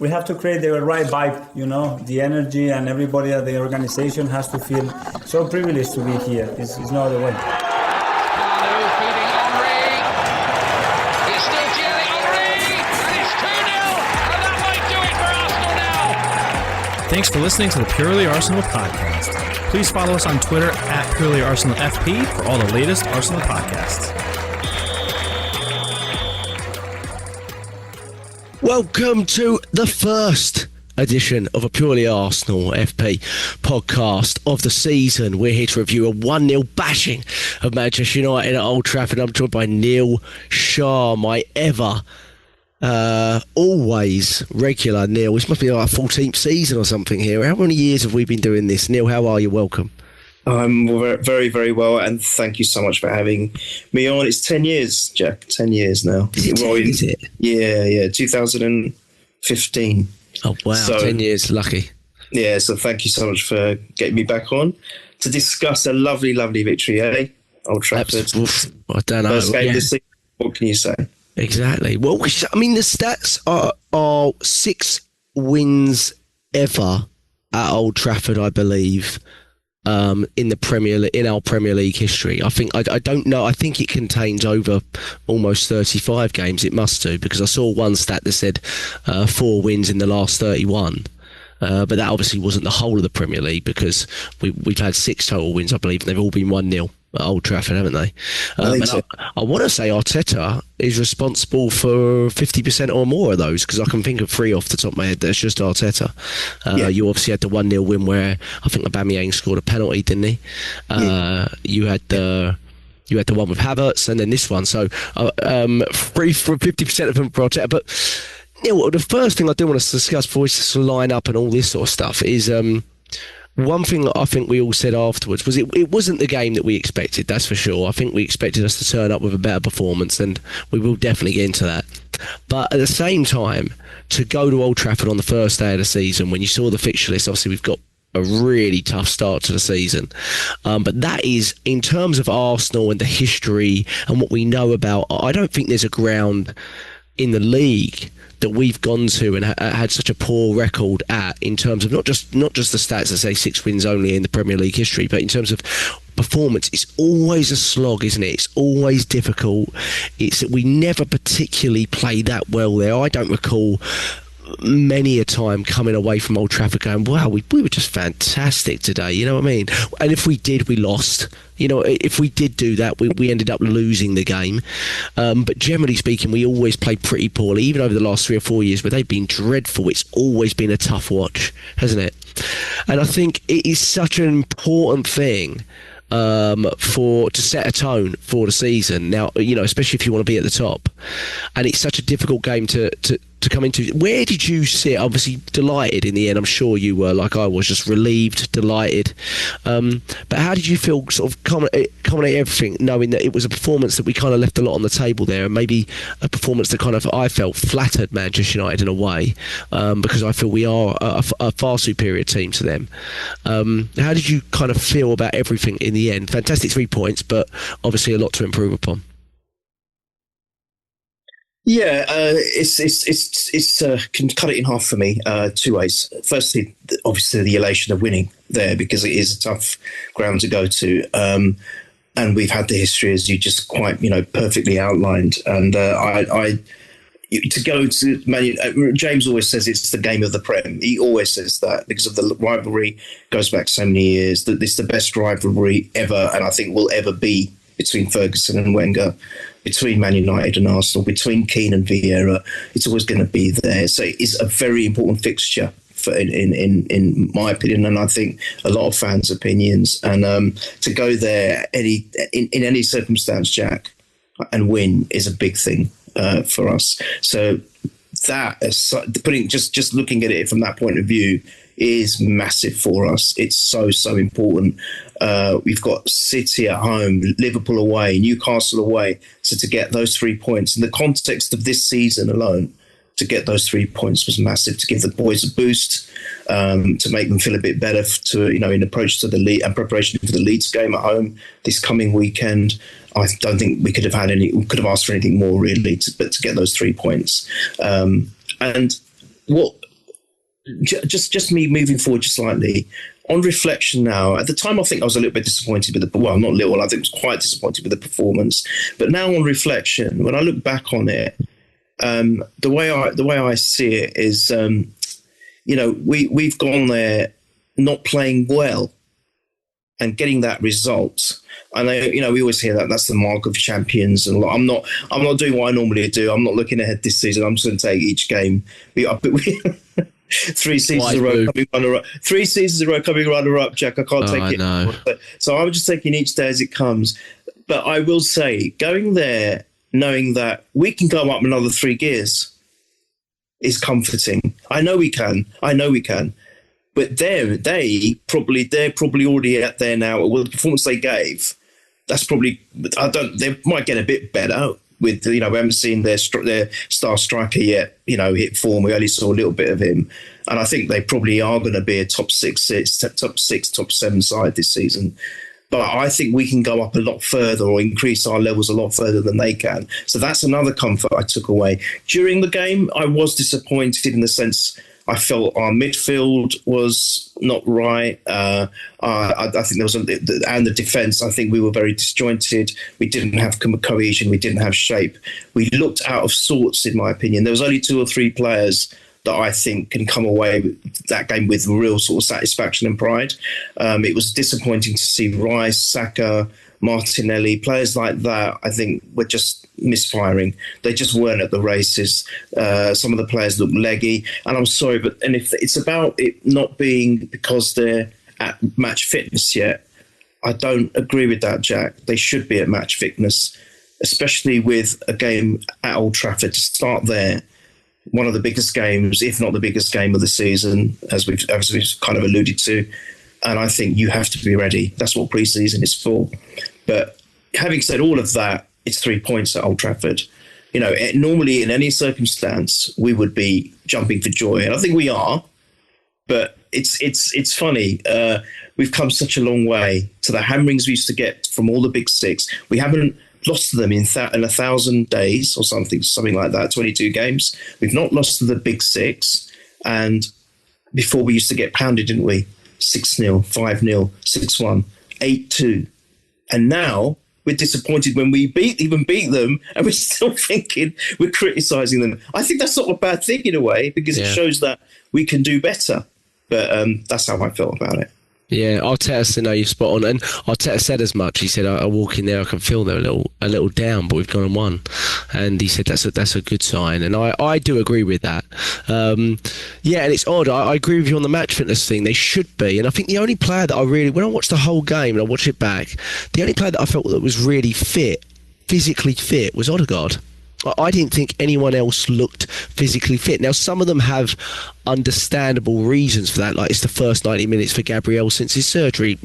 we have to create the right vibe, you know, the energy, and everybody at the organization has to feel so privileged to be here. It's no other way. Thanks for listening to the Purely Arsenal podcast. Please follow us on Twitter at Purely Arsenal FP for all the latest Arsenal podcasts. Welcome to the first edition of a Purely Arsenal FP podcast of the season. We're here to review a 1-0 bashing of Manchester United at Old Trafford. I'm joined by Neil Shah, my always regular Neil. This must be like our 14th season or something here. How many years have we been doing this? Neil, how are you? Welcome. I'm very, very well, and thank you so much for having me on. It's 10 years, Jack. 10 years now. Is it 10, is it? Yeah, 2015. Oh, wow, so, 10 years, lucky. Yeah, so thank you so much for getting me back on to discuss a lovely, lovely victory, eh? Old Trafford. I don't know. First game of the season. What can you say? Exactly. Well, I mean, the stats are 6 wins ever at Old Trafford, I believe, in our Premier League history. I think I don't know. I think it contains over almost 35 games. It must do, because I saw one stat that said 4 wins in the last 31. But that obviously wasn't the whole of the Premier League, because we've had 6 total wins, I believe, and they've all been 1-0. At Old Trafford, haven't they? I want to say Arteta is responsible for 50% or more of those, because I can think of 3 off the top of my head. That's just Arteta. You obviously had the 1-0 win where I think Aubameyang scored a penalty, didn't he? You had the one with Havertz, and then this one. So 50% of them for Arteta. But Neil, the first thing I do want to discuss before we just line up and all this sort of stuff is. One thing that I think we all said afterwards was it wasn't the game that we expected, that's for sure. I think we expected us to turn up with a better performance, and we will definitely get into that. But at the same time, to go to Old Trafford on the first day of the season, when you saw the fixture list, obviously we've got a really tough start to the season. But that is, in terms of Arsenal and the history and what we know about, I don't think there's a ground in the league that we've gone to and had such a poor record at, in terms of not just the stats that say 6 wins only in the Premier League history, but in terms of performance. It's always a slog, isn't it? It's always difficult. We never particularly play that well there. I don't recall many a time coming away from Old Trafford going, wow, we were just fantastic today, you know what I mean? And if we did, we lost. You know, if we did do that, we ended up losing the game. But generally speaking, we always played pretty poorly, even over the last 3 or 4 years where they've been dreadful. It's always been a tough watch, hasn't it? And I think it is such an important thing to set a tone for the season. Now, you know, especially if you want to be at the top. And it's such a difficult game to come into. Where did you sit? Obviously delighted in the end. I'm sure you were, like I was, just relieved, delighted. But how did you feel, sort of culminate everything, knowing that it was a performance that we kind of left a lot on the table there, and maybe a performance that kind of, I felt, flattered Manchester United in a way, because I feel we are a far superior team to them. How did you kind of feel about everything in the end? Fantastic 3 points, but obviously a lot to improve upon. Yeah, can cut it in half for me 2 ways. Firstly, obviously the elation of winning there, because it is a tough ground to go to, and we've had the history, as you just quite perfectly outlined. And to go to Man United, James always says it's the game of the Prem. He always says that because of the rivalry goes back so many years. That it's the best rivalry ever, and I think will ever be, between Ferguson and Wenger, between Man United and Arsenal, between Keane and Vieira. It's always going to be there. So it's a very important fixture in my opinion, and I think a lot of fans' opinions. And to go there in any circumstance, Jack, and win is a big thing for us. So that, just looking at it from that point of view, is massive for us. It's so important. We've got City at home, Liverpool away, Newcastle away. So to get those 3 points in the context of this season alone, to get those 3 points was massive, to give the boys a boost, to make them feel a bit better in approach to the league and preparation for the Leeds game at home this coming weekend. I don't think we could have asked for anything more really, but to get those 3 points. And what just me moving forward just slightly. On reflection now, at the time I think I was a little bit disappointed with not little, I think I was quite disappointed with the performance. But now on reflection, when I look back on it, the way I see it is, we've gone there not playing well and getting that result. I know, we always hear that that's the mark of champions, and I'm not doing what I normally do. I'm not looking ahead this season. I'm just going to take each game. We 3 seasons in a row coming runner-up. 3 seasons in a row coming runner-up, Jack. I can't take it. No. So I'm just taking each day as it comes. But I will say, going there knowing that we can go up another 3 gears is comforting. I know we can. But they're probably already out there now. Well, the performance they gave, that's probably, they might get a bit better with, we haven't seen their star striker yet, hit form. We only saw a little bit of him. And I think they probably are going to be a top 6, top 7 side this season. But I think we can go up a lot further or increase our levels a lot further than they can. So that's another comfort I took away. During the game, I was disappointed in the sense I felt our midfield was not right. I think there was and the defence, I think we were very disjointed. We didn't have cohesion. We didn't have shape. We looked out of sorts, in my opinion. There was only 2 or 3 players that I think can come away with that game with real sort of satisfaction and pride. It was disappointing to see Rice, Saka, Martinelli, players like that, I think were just misfiring. They just weren't at the races. Some of the players looked leggy, and I'm sorry, and if it's about it not being because they're at match fitness yet, I don't agree with that, Jack. They should be at match fitness, especially with a game at Old Trafford to start there. One of the biggest games, if not the biggest game of the season, as we've kind of alluded to. And I think you have to be ready. That's what pre-season is for. But having said all of that, it's 3 points at Old Trafford. Normally in any circumstance, we would be jumping for joy. And I think we are. But it's funny. We've come such a long way to the hammerings we used to get from all the big 6. We haven't lost to them in 1,000 days or something like that, 22 games. We've not lost to the big 6. And before we used to get pounded, didn't we? 6-0, 5-0, 6-1, 8-2. And now we're disappointed when we beat them, and we're still thinking we're criticising them. I think that's not a bad thing in a way, because it shows that we can do better. But that's how I felt about it. Yeah, Arteta said, no, you're spot on. And Arteta said as much. He said, I walk in there, I can feel they're a little down, but we've gone and won. And he said that's a good sign. And I do agree with that. And it's odd. I agree with you on the match fitness thing. They should be. And I think the only player that when I watched the whole game and I watched it back, the only player that I felt that was really physically fit, was Odegaard. I didn't think anyone else looked physically fit. Now, some of them have understandable reasons for that, like it's the first 90 minutes for Gabriel since his surgery.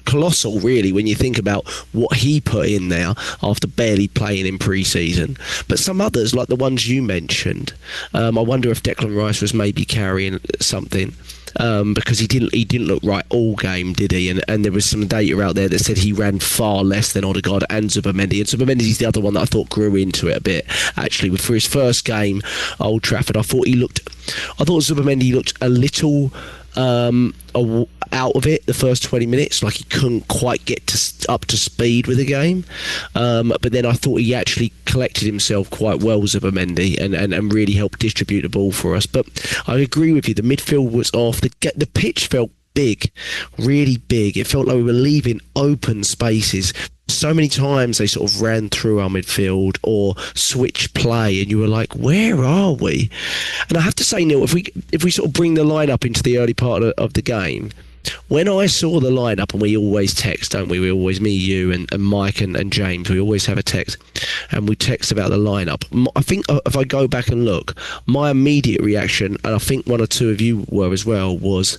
Colossal, really, when you think about what he put in there after barely playing in pre-season. But some others, like the ones you mentioned, I wonder if Declan Rice was maybe carrying something. Because he didn't look right all game, did he? And there was some data out there that said he ran far less than Odegaard and Zubimendi. And Zubimendi's the other one that I thought grew into it a bit, actually. For his first game, Old Trafford, I thought Zubimendi looked a little out of it the first 20 minutes, like he couldn't quite get up to speed with the game. But then I thought he actually collected himself quite well, Zubimendi, and really helped distribute the ball for us. But I agree with you, the midfield was off. The pitch felt big, really big. It felt like we were leaving open spaces. So many times they sort of ran through our midfield or switched play, and you were like, where are we? And I have to say, Neil, if we sort of bring the lineup into the early part of the game, when I saw the lineup, and we always text, don't we? We always, me, you, and Mike and James, we always have a text, and we text about the lineup. I think if I go back and look, my immediate reaction, and I think one or two of you were as well, was,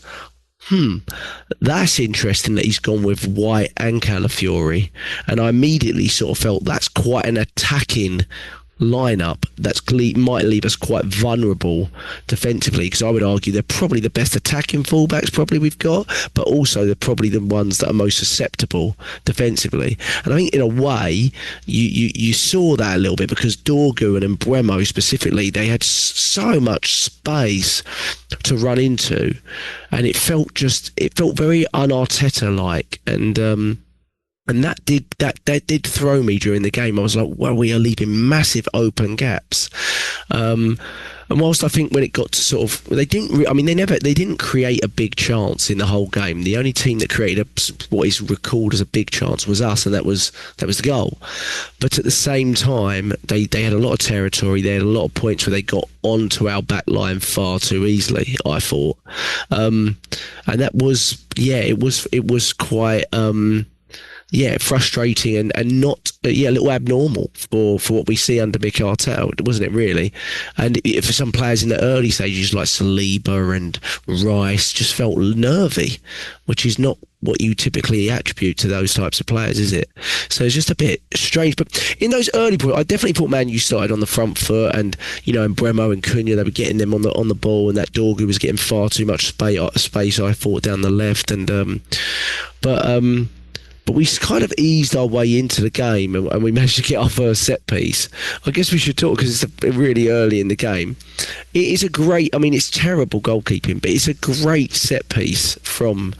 that's interesting that he's gone with White and Calafiori. And I immediately sort of felt that's quite an attacking lineup might leave us quite vulnerable defensively, because I would argue they're probably the best attacking fullbacks probably we've got, but also they're probably the ones that are most susceptible defensively. And I think in a way you saw that a little bit, because Dorgu and Bremo specifically, they had so much space to run into, and it felt very un-Arteta like, and that did throw me during the game. I was like, well, we are leaving massive open gaps. And whilst I think when it got to sort of, they didn't create a big chance in the whole game. The only team that created what is recalled as a big chance was us, and that was the goal. But at the same time, they had a lot of territory. They had a lot of points where they got onto our back line far too easily, I thought. And that was, it was quite... frustrating and not a little abnormal for what we see under Mikel Arteta, wasn't it really? And for some players in the early stages like Saliba and Rice just felt nervy, which is not what you typically attribute to those types of players, is it? So it's just a bit strange. But in those early points, I definitely thought Man U started on the front foot, and and Bremo and Cunha, they were getting them on the ball, and that Dorgu was getting far too much space. I thought down the left, and but we kind of eased our way into the game, and we managed to get our first set piece. I guess we should talk, because it's really early in the game. It is a great, it's terrible goalkeeping, but it's a great set piece from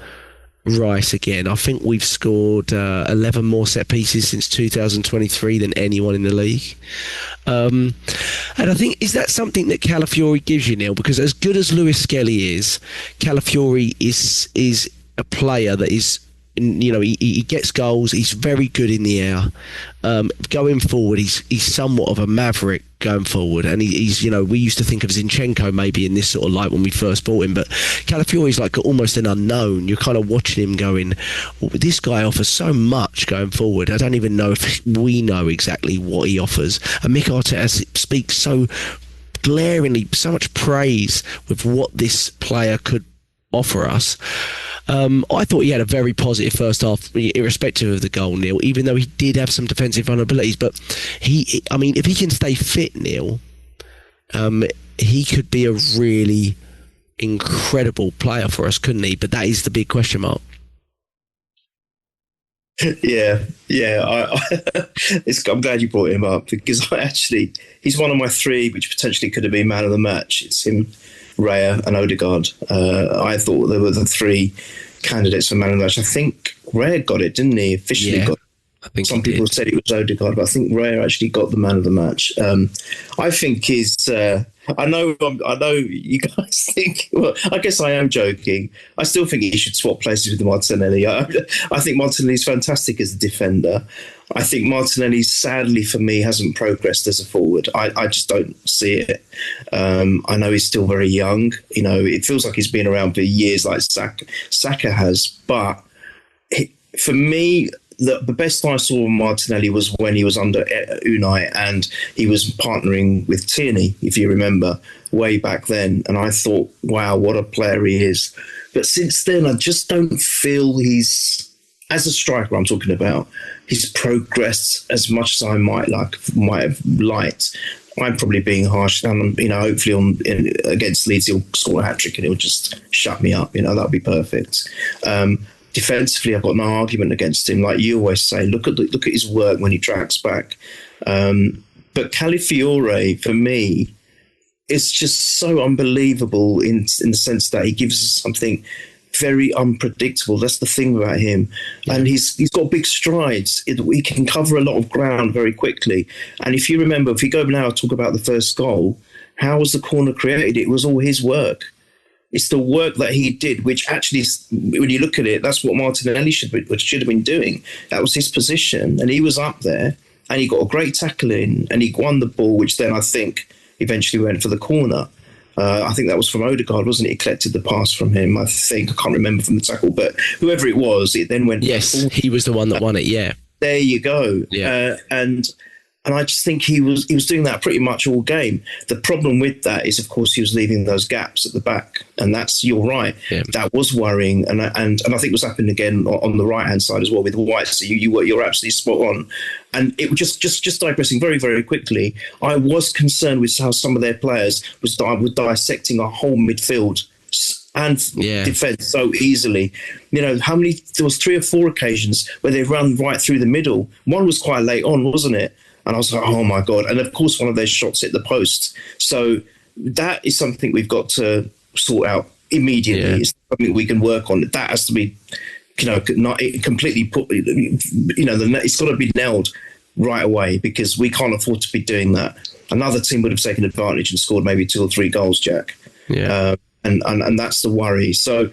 Rice again. I think we've scored 11 more set pieces since 2023 than anyone in the league. And I think, is that something that Calafiori gives you, Neil? Because as good as Lewis Skelly is, Calafiori is a player that is... he gets goals. He's very good in the air. Going forward, he's somewhat of a maverick going forward, and he's we used to think of Zinchenko maybe in this sort of light when we first bought him, but Calafiori's like almost an unknown. You're kind of watching him going, this guy offers so much going forward. I don't even know if we know exactly what he offers. And Mikel Arteta speaks so glaringly, so much praise with what this player could offer us. I thought he had a very positive first half, irrespective of the goal, Neil, even though he did have some defensive vulnerabilities. But if he can stay fit, Neil, he could be a really incredible player for us, couldn't he? But that is the big question mark. Yeah. I'm glad you brought him up, because he's one of my three, which potentially could have been man of the match. It's him, Raya and Odegaard. I thought there were the three candidates for man of the match. I think Raya got it, didn't he? Officially got it. I think some people said it was Odegaard, but I think Raya actually got the man of the match. I think I know you guys think. Well, I guess I am joking. I still think he should swap places with Martinelli. I think Martinelli's fantastic as a defender. I think Martinelli, sadly for me, hasn't progressed as a forward. I just don't see it. I know he's still very young. It feels like he's been around for years, like Saka has. But for me, the best I saw of Martinelli was when he was under Unai and he was partnering with Tierney, if you remember, way back then. And I thought, wow, what a player he is. But since then, I just don't feel as a striker I'm talking about, he's progressed as much as I might have liked. I'm probably being harsh, and hopefully against Leeds he'll score a hat-trick and he'll just shut me up. That'll be perfect. Defensively, I've got no argument against him. Like you always say, look at his work when he tracks back. But Calafiore, for me, is just so unbelievable in the sense that he gives us something very unpredictable. That's the thing about him. And he's got big strides. He can cover a lot of ground very quickly. And if you remember, if we go now talk about the first goal, how was the corner created? It was all his work. It's the work that he did, which actually, when you look at it, that's what Martinelli should have been doing. That was his position, and he was up there, and he got a great tackle in, and he won the ball, which then I think eventually went for the corner. I think that was from Odegaard, wasn't it? He collected the pass from him, I think. I can't remember from the tackle, but whoever it was, it then went... Yes, he was the one that won it, yeah. There you go. Yeah. And And I just think he was doing that pretty much all game. The problem with that is, of course, he was leaving those gaps at the back, and you're right. Yeah. That was worrying, and I think it was happening again on the right hand side as well with White. So you're absolutely spot on. And it was just digressing very, very quickly. I was concerned with how some of their players were dissecting our whole midfield and defence so easily. There was 3 or 4 occasions where they ran right through the middle. One was quite late on, wasn't it? And I was like, oh my God. And of course, one of those shots hit the post. So that is something we've got to sort out immediately. Yeah. It's something we can work on. That has to be, not completely put, it's got to be nailed right away, because we can't afford to be doing that. Another team would have taken advantage and scored maybe 2 or 3 goals, Jack. Yeah. And that's the worry. So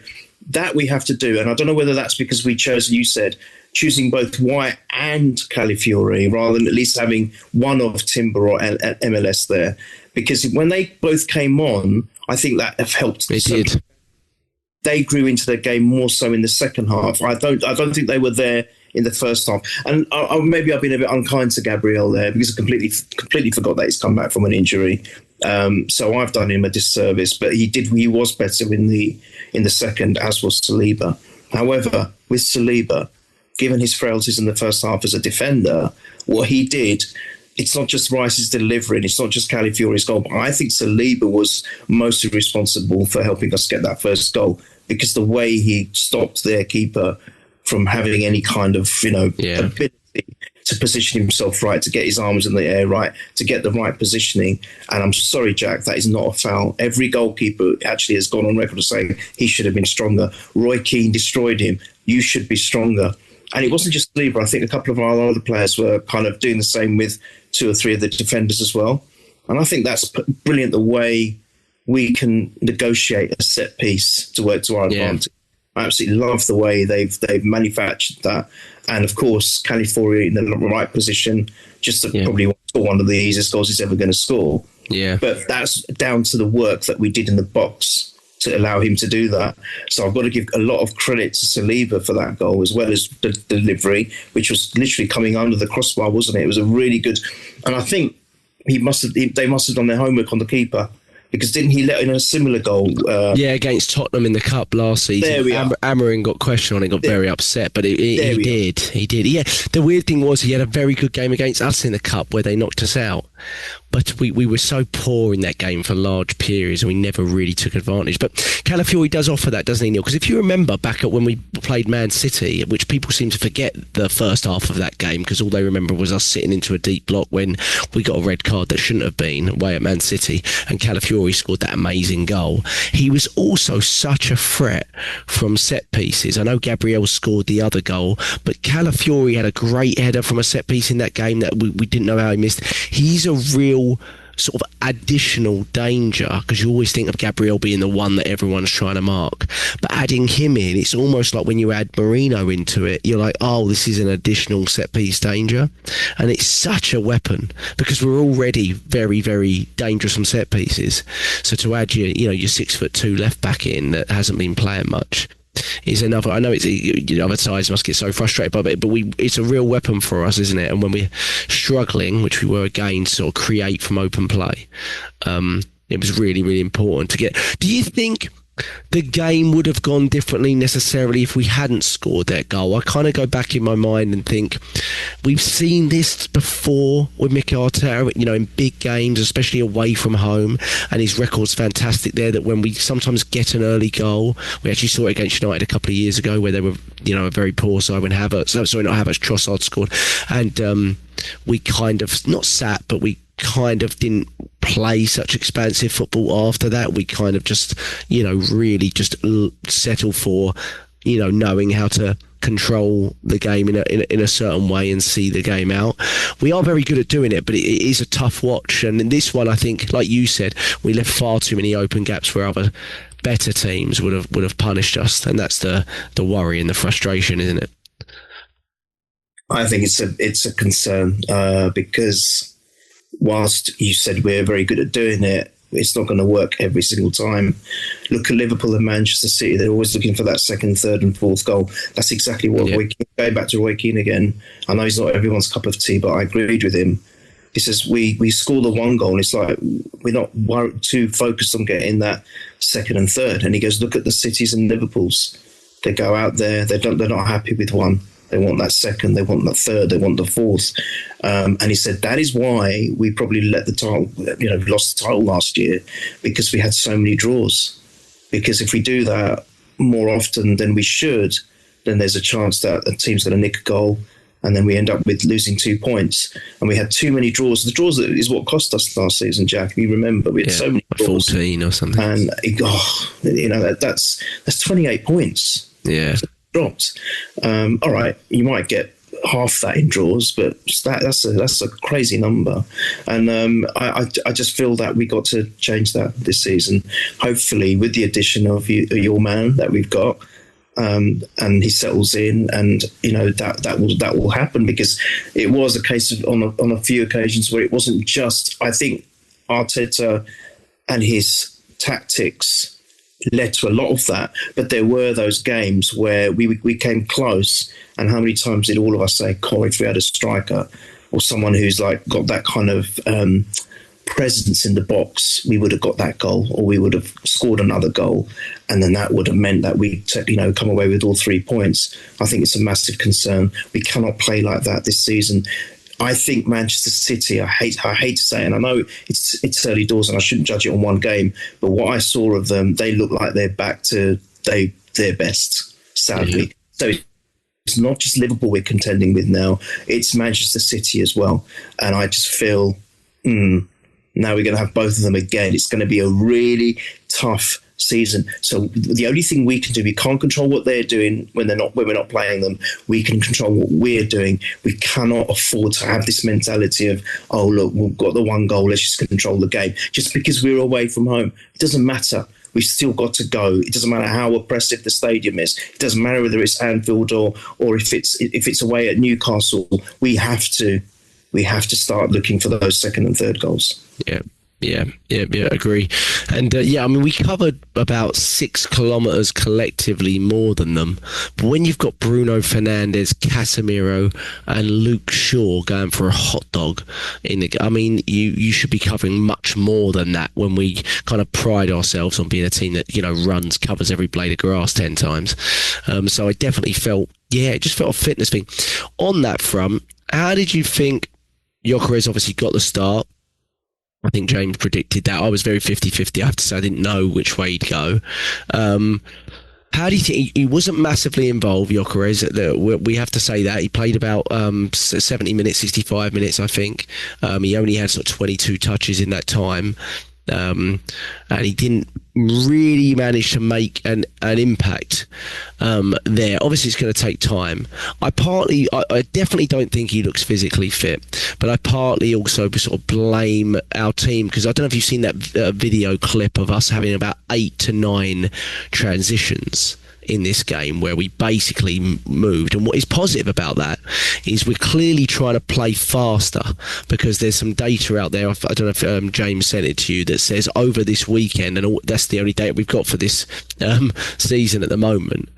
that we have to do. And I don't know whether that's because we chose, you said, choosing both White and Calafiori rather than at least having one of Timber or MLS there. Because when they both came on, I think that helped. They did. They grew into their game more so in the second half. I don't think they were there in the first half. And maybe I've been a bit unkind to Gabriel there, because I completely forgot that he's come back from an injury. So I've done him a disservice, but he was better in the second, as was Saliba. However, with Saliba, given his frailties in the first half as a defender, what he did, it's not just Rice's delivering, it's not just Calafiori's goal, but I think Saliba was mostly responsible for helping us get that first goal, because the way he stopped their keeper from having any kind of, ability to position himself right, to get his arms in the air right, to get the right positioning. And I'm sorry, Jack, that is not a foul. Every goalkeeper actually has gone on record as saying he should have been stronger. Roy Keane destroyed him. You should be stronger. And it wasn't just Lieber. I think a couple of our other players were kind of doing the same with 2 or 3 of the defenders as well. And I think that's brilliant, the way we can negotiate a set piece to work to our advantage. I absolutely love the way they've manufactured that. And of course, Calafiori in the right position, just probably one of the easiest goals he's ever going to score. Yeah. But that's down to the work that we did in the box to allow him to do that. So I've got to give a lot of credit to Saliba for that goal, as well as the delivery, which was literally coming under the crossbar, wasn't it? It was a really good... And I think they must have done their homework on the keeper, because didn't he let in a similar goal? Against Tottenham in the Cup last season. There we are. Amarin got questioned on it, got very upset, but he did. Yeah, the weird thing was he had a very good game against us in the Cup where they knocked us out. But we were so poor in that game for large periods, and we never really took advantage. But Calafiori does offer that, doesn't he, Neil? Because if you remember back at when we played Man City, which people seem to forget the first half of that game, because all they remember was us sitting into a deep block when we got a red card that shouldn't have been away at Man City, and Calafiori scored that amazing goal. He was also such a threat from set pieces. I know Gabriel scored the other goal, but Calafiori had a great header from a set piece in that game that we didn't know how he missed. He's a real sort of additional danger, because you always think of Gabriel being the one that everyone's trying to mark, but adding him in, it's almost like when you add Marino into it, you're like, oh, this is an additional set piece danger. And it's such a weapon, because we're already very, very dangerous from set pieces. So to add your 6'2" left back in that hasn't been playing much is another. I know it's other sides must get so frustrated by it, but it's a real weapon for us, isn't it? And when we're struggling, which we were again, to sort of create from open play, it was really, really important to get. Do you think the game would have gone differently necessarily if we hadn't scored that goal? I kind of go back in my mind and think we've seen this before with Mikel Arteta, in big games, especially away from home, and his record's fantastic there, that when we sometimes get an early goal, we actually saw it against United a couple of years ago where they were, a very poor side when Trossard scored, and we kind of, not sat, but we kind of didn't play such expansive football after that. We kind of just, really just settle for, knowing how to control the game in a certain way and see the game out. We are very good at doing it, but it is a tough watch. And in this one, I think, like you said, we left far too many open gaps where other better teams would have punished us, and that's the worry and the frustration, isn't it? I think it's a concern because whilst you said we're very good at doing it, it's not going to work every single time. Look at Liverpool and Manchester City. They're always looking for that second, third and fourth goal. That's exactly what Roy Keane, going back to Roy Keane again. I know he's not everyone's cup of tea, but I agreed with him. He says we score the one goal. It's like we're not too focused on getting that second and third. And he goes, look at the Cities and Liverpools. They go out there. They're not happy with one. They want that second. They want that third. They want the fourth. And he said that is why we probably lost the title last year, because we had so many draws. Because if we do that more often than we should, then there's a chance that a team's going to nick a goal, and then we end up with losing 2 points. And we had too many draws. The draws is what cost us last season, Jack. If you remember, we had so many draws. 14 or something. And that's 28 points. Yeah. Dropped. All right, you might get half that in draws, but that's a crazy number. And I just feel that we got to change that this season. Hopefully, with the addition of your man that we've got, and he settles in, and that will happen, because it was a case of on a few occasions where it wasn't just. I think Arteta and his tactics led to a lot of that, but there were those games where we came close, and how many times did all of us say, if we had a striker or someone who's like got that kind of presence in the box, we would have got that goal, or we would have scored another goal, and then that would have meant that we come away with all 3 points. I think it's a massive concern. We cannot play like that this season. I think Manchester City, I hate to say it, and I know it's early doors and I shouldn't judge it on one game, but what I saw of them, they look like they're back to their best, sadly. Mm-hmm. So it's not just Liverpool we're contending with now, it's Manchester City as well. And I just feel, now we're going to have both of them again. It's going to be a really tough season. So the only thing we can do, we can't control what they're doing when we're not playing them. We can control what we're doing. We cannot afford to have this mentality of, oh look, we've got the one goal, let's just control the game. Just because we're away from home, it doesn't matter. We've still got to go. It doesn't matter how oppressive the stadium is. It doesn't matter whether it's Anfield or if it's away at Newcastle. We have to start looking for those second and third goals. Yeah, agree. And we covered about 6 kilometres collectively more than them. But when you've got Bruno Fernandes, Casemiro and Luke Shaw going for a hot dog you should be covering much more than that, when we kind of pride ourselves on being a team that, covers every blade of grass 10 times. So I definitely felt, it just felt a fitness thing. On that front, how did you think Gyökeres obviously got the start? I think James predicted that. I was very 50-50. I have to say I didn't know which way he'd go. How do you think he wasn't massively involved, Gyökeres? We have to say that. He played about 70 minutes, 65 minutes, I think. He only had sort of 22 touches in that time. And he didn't really manage to make an impact there. Obviously, it's going to take time. I definitely don't think he looks physically fit, but I partly also sort of blame our team, because I don't know if you've seen that video clip of us having about 8 to 9 transitions in this game where we basically moved. And what is positive about that is we're clearly trying to play faster, because there's some data out there, I don't know if James sent it to you, that says over this weekend, and that's the only data we've got for this season at the moment,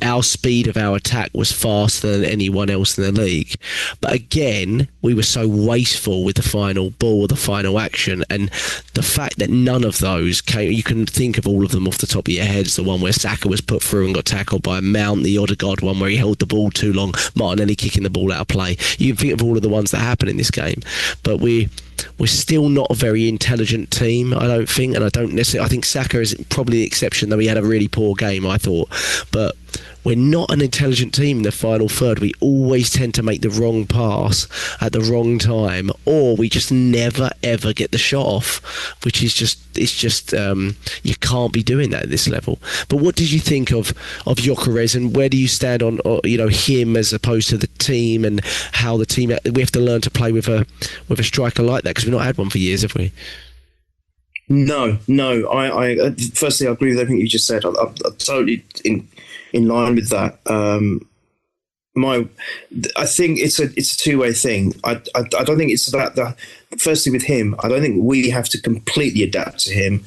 our speed of our attack was faster than anyone else in the league. But again, we were so wasteful with the final ball, the final action, and the fact that none of those came, you can think of all of them off the top of your heads. The one where Saka was put through and got tackled by Mount, the Odegaard one where he held the ball too long, Martinelli kicking the ball out of play. You can think of all of the ones that happen in this game, but we're still not a very intelligent team, I don't think, and I think Saka is probably the exception, though he had a really poor game, I thought. But we're not an intelligent team in the final third. We always tend to make the wrong pass at the wrong time, or we just never ever get the shot off, which is just you can't be doing that at this level. But what did you think of Gyökeres, and where do you stand on him as opposed to the team, and how the team, we have to learn to play with a striker like that, because we've not had one for years, have we? No. I firstly, I agree with everything you just said. I'm totally in line with that. I think it's a two-way thing. I don't think it's about firstly with him, I don't think we have to completely adapt to him.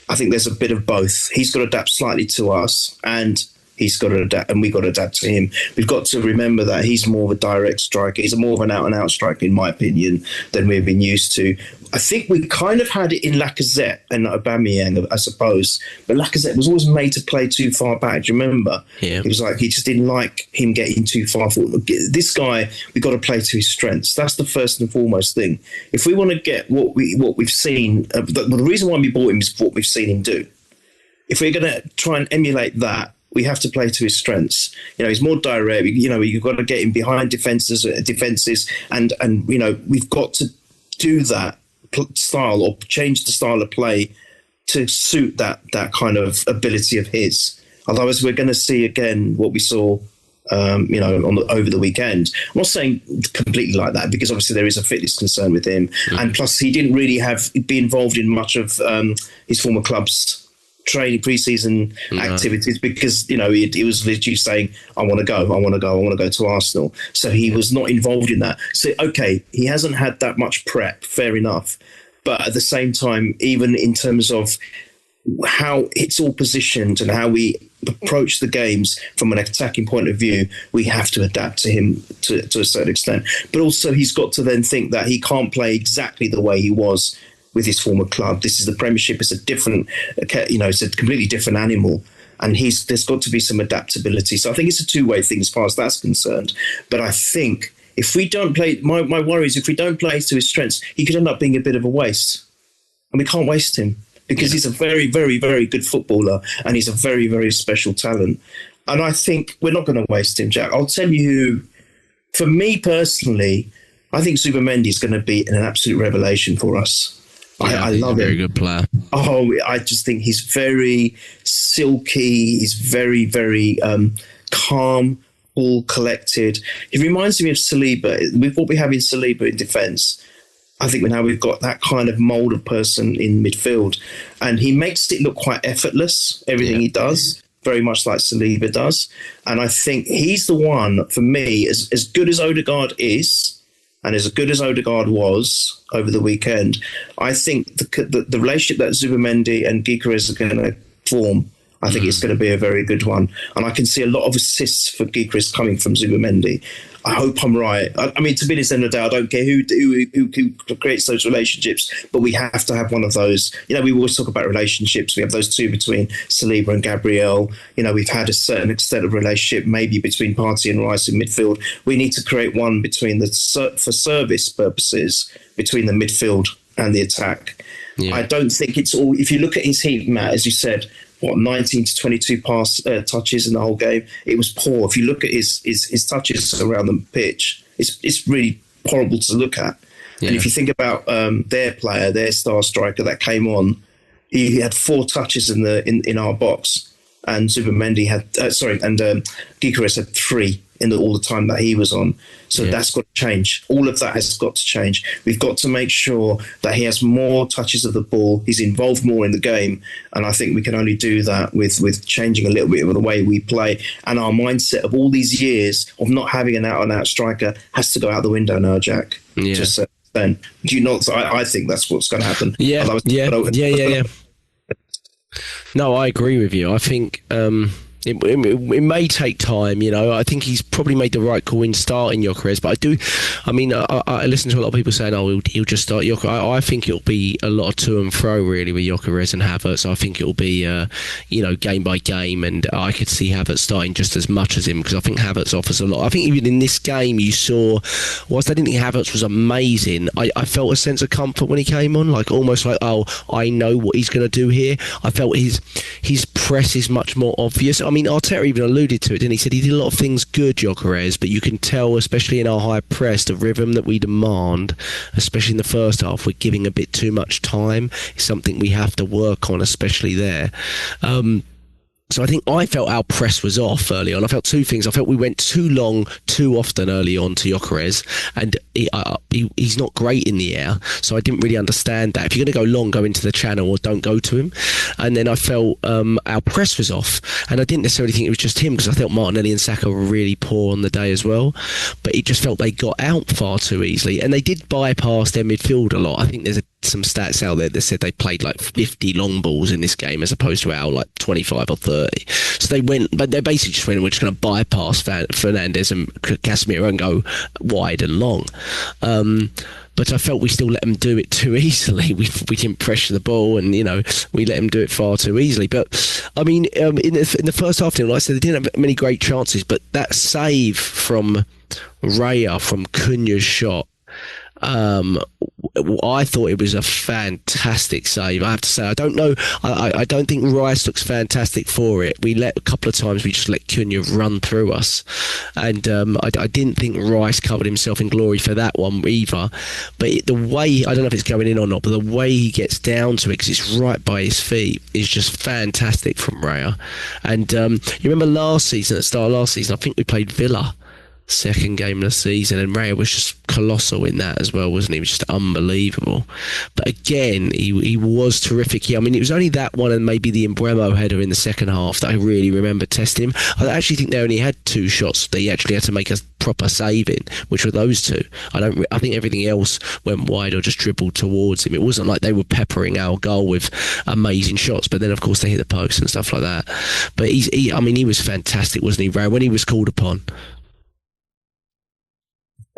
I think there's a bit of both. He's got to adapt slightly to us, and he's got to adapt, and we've got to adapt to him. We've got to remember that he's more of a direct striker. He's more of an out-and-out striker, in my opinion, than we've been used to. I think we kind of had it in Lacazette and Aubameyang, I suppose. But Lacazette was always made to play too far back. Do you remember? Yeah. It was like he just didn't like him getting too far forward. This guy, we've got to play to his strengths. That's the first and foremost thing. If we want to get what we've seen, the reason why we bought him is what we've seen him do. If we're going to try and emulate that, we have to play to his strengths. He's more direct. You've got to get him behind defenses, and we've got to do that style or change the style of play to suit that kind of ability of his. Otherwise, we're going to see again what we saw, over the weekend. I'm not saying completely like that, because obviously there is a fitness concern with him, and plus he didn't really be involved in much of his former club's training pre-season activities, because he was literally saying, I want to go to Arsenal. So he was not involved in that. So okay, he hasn't had that much prep, fair enough, but at the same time, even in terms of how it's all positioned and how we approach the games from an attacking point of view, we have to adapt to him to a certain extent. But also he's got to then think that he can't play exactly the way he was with his former club. This is the Premiership. It's a different, it's a completely different animal. And there's got to be some adaptability. So I think it's a two-way thing as far as that's concerned. But I think if we don't play, my worry is if we don't play to his strengths, he could end up being a bit of a waste. And we can't waste him, because he's a very, very, very good footballer, and he's a very, very special talent. And I think we're not going to waste him, Jack. I'll tell you who, for me personally, I think Zubimendi is going to be an absolute revelation for us. I love him. Very good player. Oh, I just think he's very silky. He's very, very calm, all collected. He reminds me of Saliba. With what we have in Saliba in defence, I think now we've got that kind of mould of person in midfield, and he makes it look quite effortless, everything he does, very much like Saliba does. And I think he's the one, for me, as good as Odegaard is, and as good as Odegaard was over the weekend, I think the relationship that Zubimendi and Gyökeres are going to form, I think it's going to be a very good one. And I can see a lot of assists for Gyökeres coming from Zubimendi. I hope I'm right. I mean, to be honest, end of the day, I don't care who creates those relationships, but we have to have one of those. We always talk about relationships. We have those two between Saliba and Gabriel. We've had a certain extent of relationship, maybe between Partey and Rice in midfield. We need to create one for service purposes, between the midfield and the attack. Yeah. I don't think it's all. If you look at his heat, Matt, as you said, 19 to 22 touches in the whole game. It was poor. If you look at his touches around the pitch, it's really horrible to look at. Yeah. And if you think about their star striker that came on, he had 4 touches in our box, and Zubimendi had Gyökeres had 3 in all the time that he was on. So that's got to change. All of that has got to change. We've got to make sure that he has more touches of the ball. He's involved more in the game. And I think we can only do that with changing a little bit of the way we play. And our mindset of all these years of not having an out-and-out striker has to go out the window now, Jack. Yeah. Just then. Do you not? I think that's what's going to happen. Yeah. No, I agree with you. I think... It may take time, I think he's probably made the right call in starting Gyökeres, but I listen to a lot of people saying, he'll just start Gyökeres. I think it'll be a lot of to and fro really with Gyökeres and Havertz. I think it'll be game by game, and I could see Havertz starting just as much as him, because I think Havertz offers a lot. I think even in this game you saw, whilst I didn't think Havertz was amazing, I felt a sense of comfort when he came on, almost like, I know what he's going to do here. I felt his press is much more obvious. Arteta even alluded to it, didn't he? He said he did a lot of things good, Gyökeres, but you can tell, especially in our high press, the rhythm that we demand, especially in the first half, we're giving a bit too much time. It's something we have to work on, especially there. So I think I felt our press was off early on. I felt 2 things. I felt we went too long, too often early on to Gyökeres, and he's not great in the air, so I didn't really understand that. If you're going to go long, go into the channel or don't go to him. And then I felt our press was off, and I didn't necessarily think it was just him, because I felt Martinelli and Saka were really poor on the day as well, but it just felt they got out far too easily, and they did bypass their midfield a lot. I think there's some stats out there that said they played 50 long balls in this game as opposed to our 25 or 30. So they basically just went, we're just going to bypass Fernandes and Casemiro and go wide and long. But I felt we still let them do it too easily. We didn't pressure the ball, and we let them do it far too easily. But I mean, in the first half, like I said, they didn't have many great chances. But that save from Raya from Cunha's shot, I thought it was a fantastic save. I have to say, I don't know. I don't think Rice looks fantastic for it. We let a couple of times. We just let Cunha run through us, and I didn't think Rice covered himself in glory for that one either. But the way, I don't know if it's going in or not, but the way he gets down to it, because it's right by his feet, is just fantastic from Raya. And you remember last season, at the start of last season, I think we played Villa. Second game of the season, and Raya was just colossal in that as well, wasn't he? He was just unbelievable. But again, he was terrific. I mean, it was only that one and maybe the Embremo header in the second half that I really remember testing him. I actually think they only had 2 shots that he actually had to make a proper save in, which were those 2. I think everything else went wide or just dribbled towards him. It wasn't like they were peppering our goal with amazing shots, but then of course they hit the post and stuff like that. But he was fantastic, wasn't he, Raya, when he was called upon?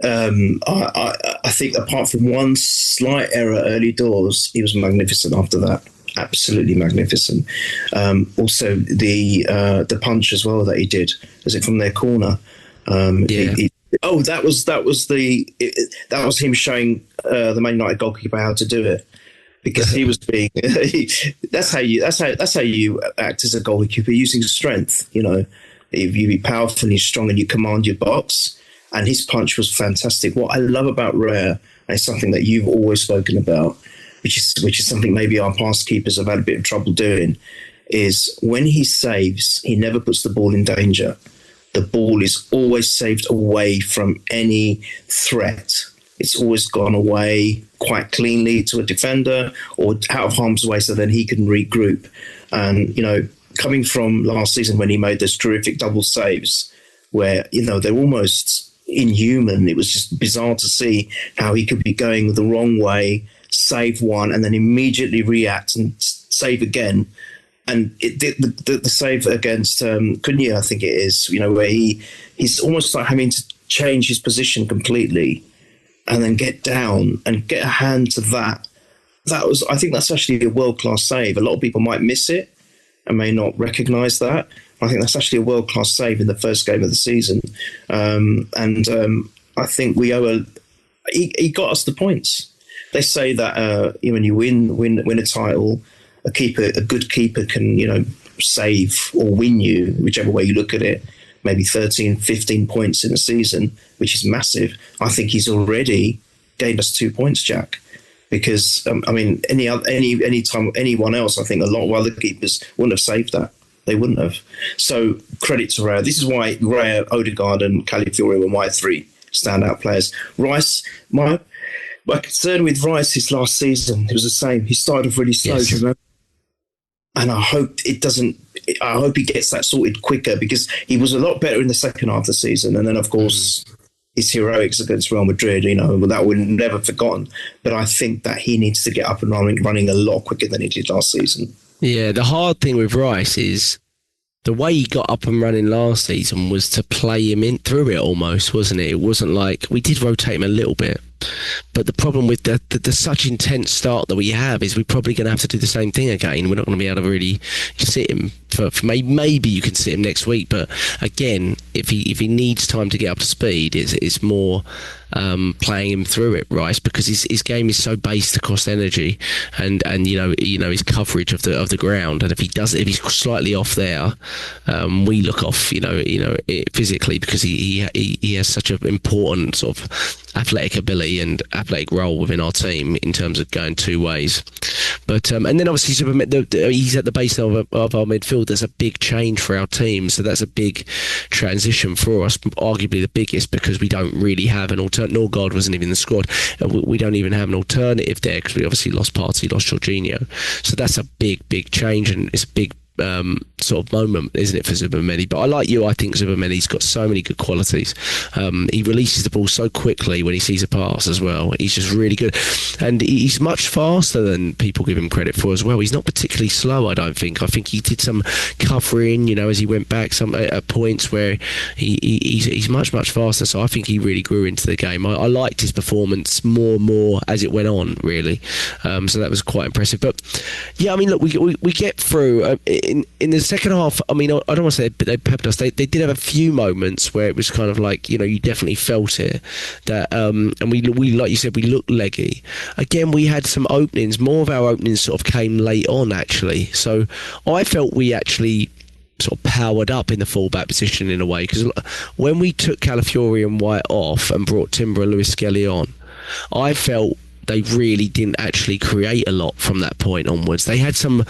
I think apart from one slight error early doors, he was magnificent after that. Absolutely magnificent. Also the punch as well that he did. Was it from their corner? That was him showing the Man United goalkeeper how to do it, because he was being. That's how you act as a goalkeeper, using strength. If you be powerful and you're strong and you command your box. And his punch was fantastic. What I love about Raya, and it's something that you've always spoken about, which is something maybe our past keepers have had a bit of trouble doing, is when he saves, he never puts the ball in danger. The ball is always saved away from any threat. It's always gone away quite cleanly to a defender or out of harm's way, so then he can regroup. And, coming from last season when he made those terrific double saves where, they're almost inhuman. It was just bizarre to see how he could be going the wrong way, save one, and then immediately react and save again. And the save against Cunha, I think it is, where he's almost like having to change his position completely and then get down and get a hand to that. I think that's actually a world-class save. A lot of people might miss it and may not recognise that. I think that's actually a world-class save in the first game of the season. I think we owe he got us the points. They say that when you win a title, a good keeper can, save or win you, whichever way you look at it, maybe 13, 15 points in a season, which is massive. I think he's already gained us 2 points, Jack. Because, any time, anyone else, I think a lot of other keepers wouldn't have saved that. They wouldn't have. So credit to Raya. This is why Raya, Odegaard and Calafiori were my 3 standout players. Rice, my concern with Rice his last season, it was the same. He started off really slow, yes. remember? And I hope he gets that sorted quicker, because he was a lot better in the second half of the season. And then, of course, his heroics against Real Madrid, that we're never forgotten. But I think that he needs to get up and running a lot quicker than he did last season. Yeah, the hard thing with Rice is the way he got up and running last season was to play him in through it almost, wasn't it? It wasn't like, we did rotate him a little bit, but the problem with the such intense start that we have is we're probably going to have to do the same thing again. We're not going to be able to really sit him for maybe you can sit him next week, but again, if he needs time to get up to speed, it's more playing him through it, Rice, because his game is so based across energy and his coverage of the ground, and if he's slightly off there, we look off physically, because he has such an important sort of athletic ability and athletic role within our team in terms of going 2 ways. But and then obviously he's at the base of our midfield. There's a big change for our team, so that's a big transition for us, arguably the biggest, because we don't really have an alternative. Odegaard wasn't even in the squad. We don't even have an alternative there, because we obviously lost Partey, lost Jorginho. So that's a big change, and it's a big sort of moment, isn't it, for Zubomendi? But I like you. I think Zubomendi's got so many good qualities. He releases the ball so quickly when he sees a pass as well. He's just really good, and he's much faster than people give him credit for as well. He's not particularly slow, I don't think. I think he did some covering, as he went back some at points where he's much faster. So I think he really grew into the game. I liked his performance more and more as it went on, really. So that was quite impressive. But yeah, I mean, look, we get through in the second half. I mean, I don't want to say they pepped us. They did have a few moments where it was kind of like, you definitely felt it, that and we like you said, we looked leggy. Again, we had some openings. More of our openings sort of came late on, actually. So I felt we actually sort of powered up in the fullback position in a way, because when we took Calafiori and White off and brought Timber and Lewis Skelly on, I felt they really didn't actually create a lot from that point onwards. They had some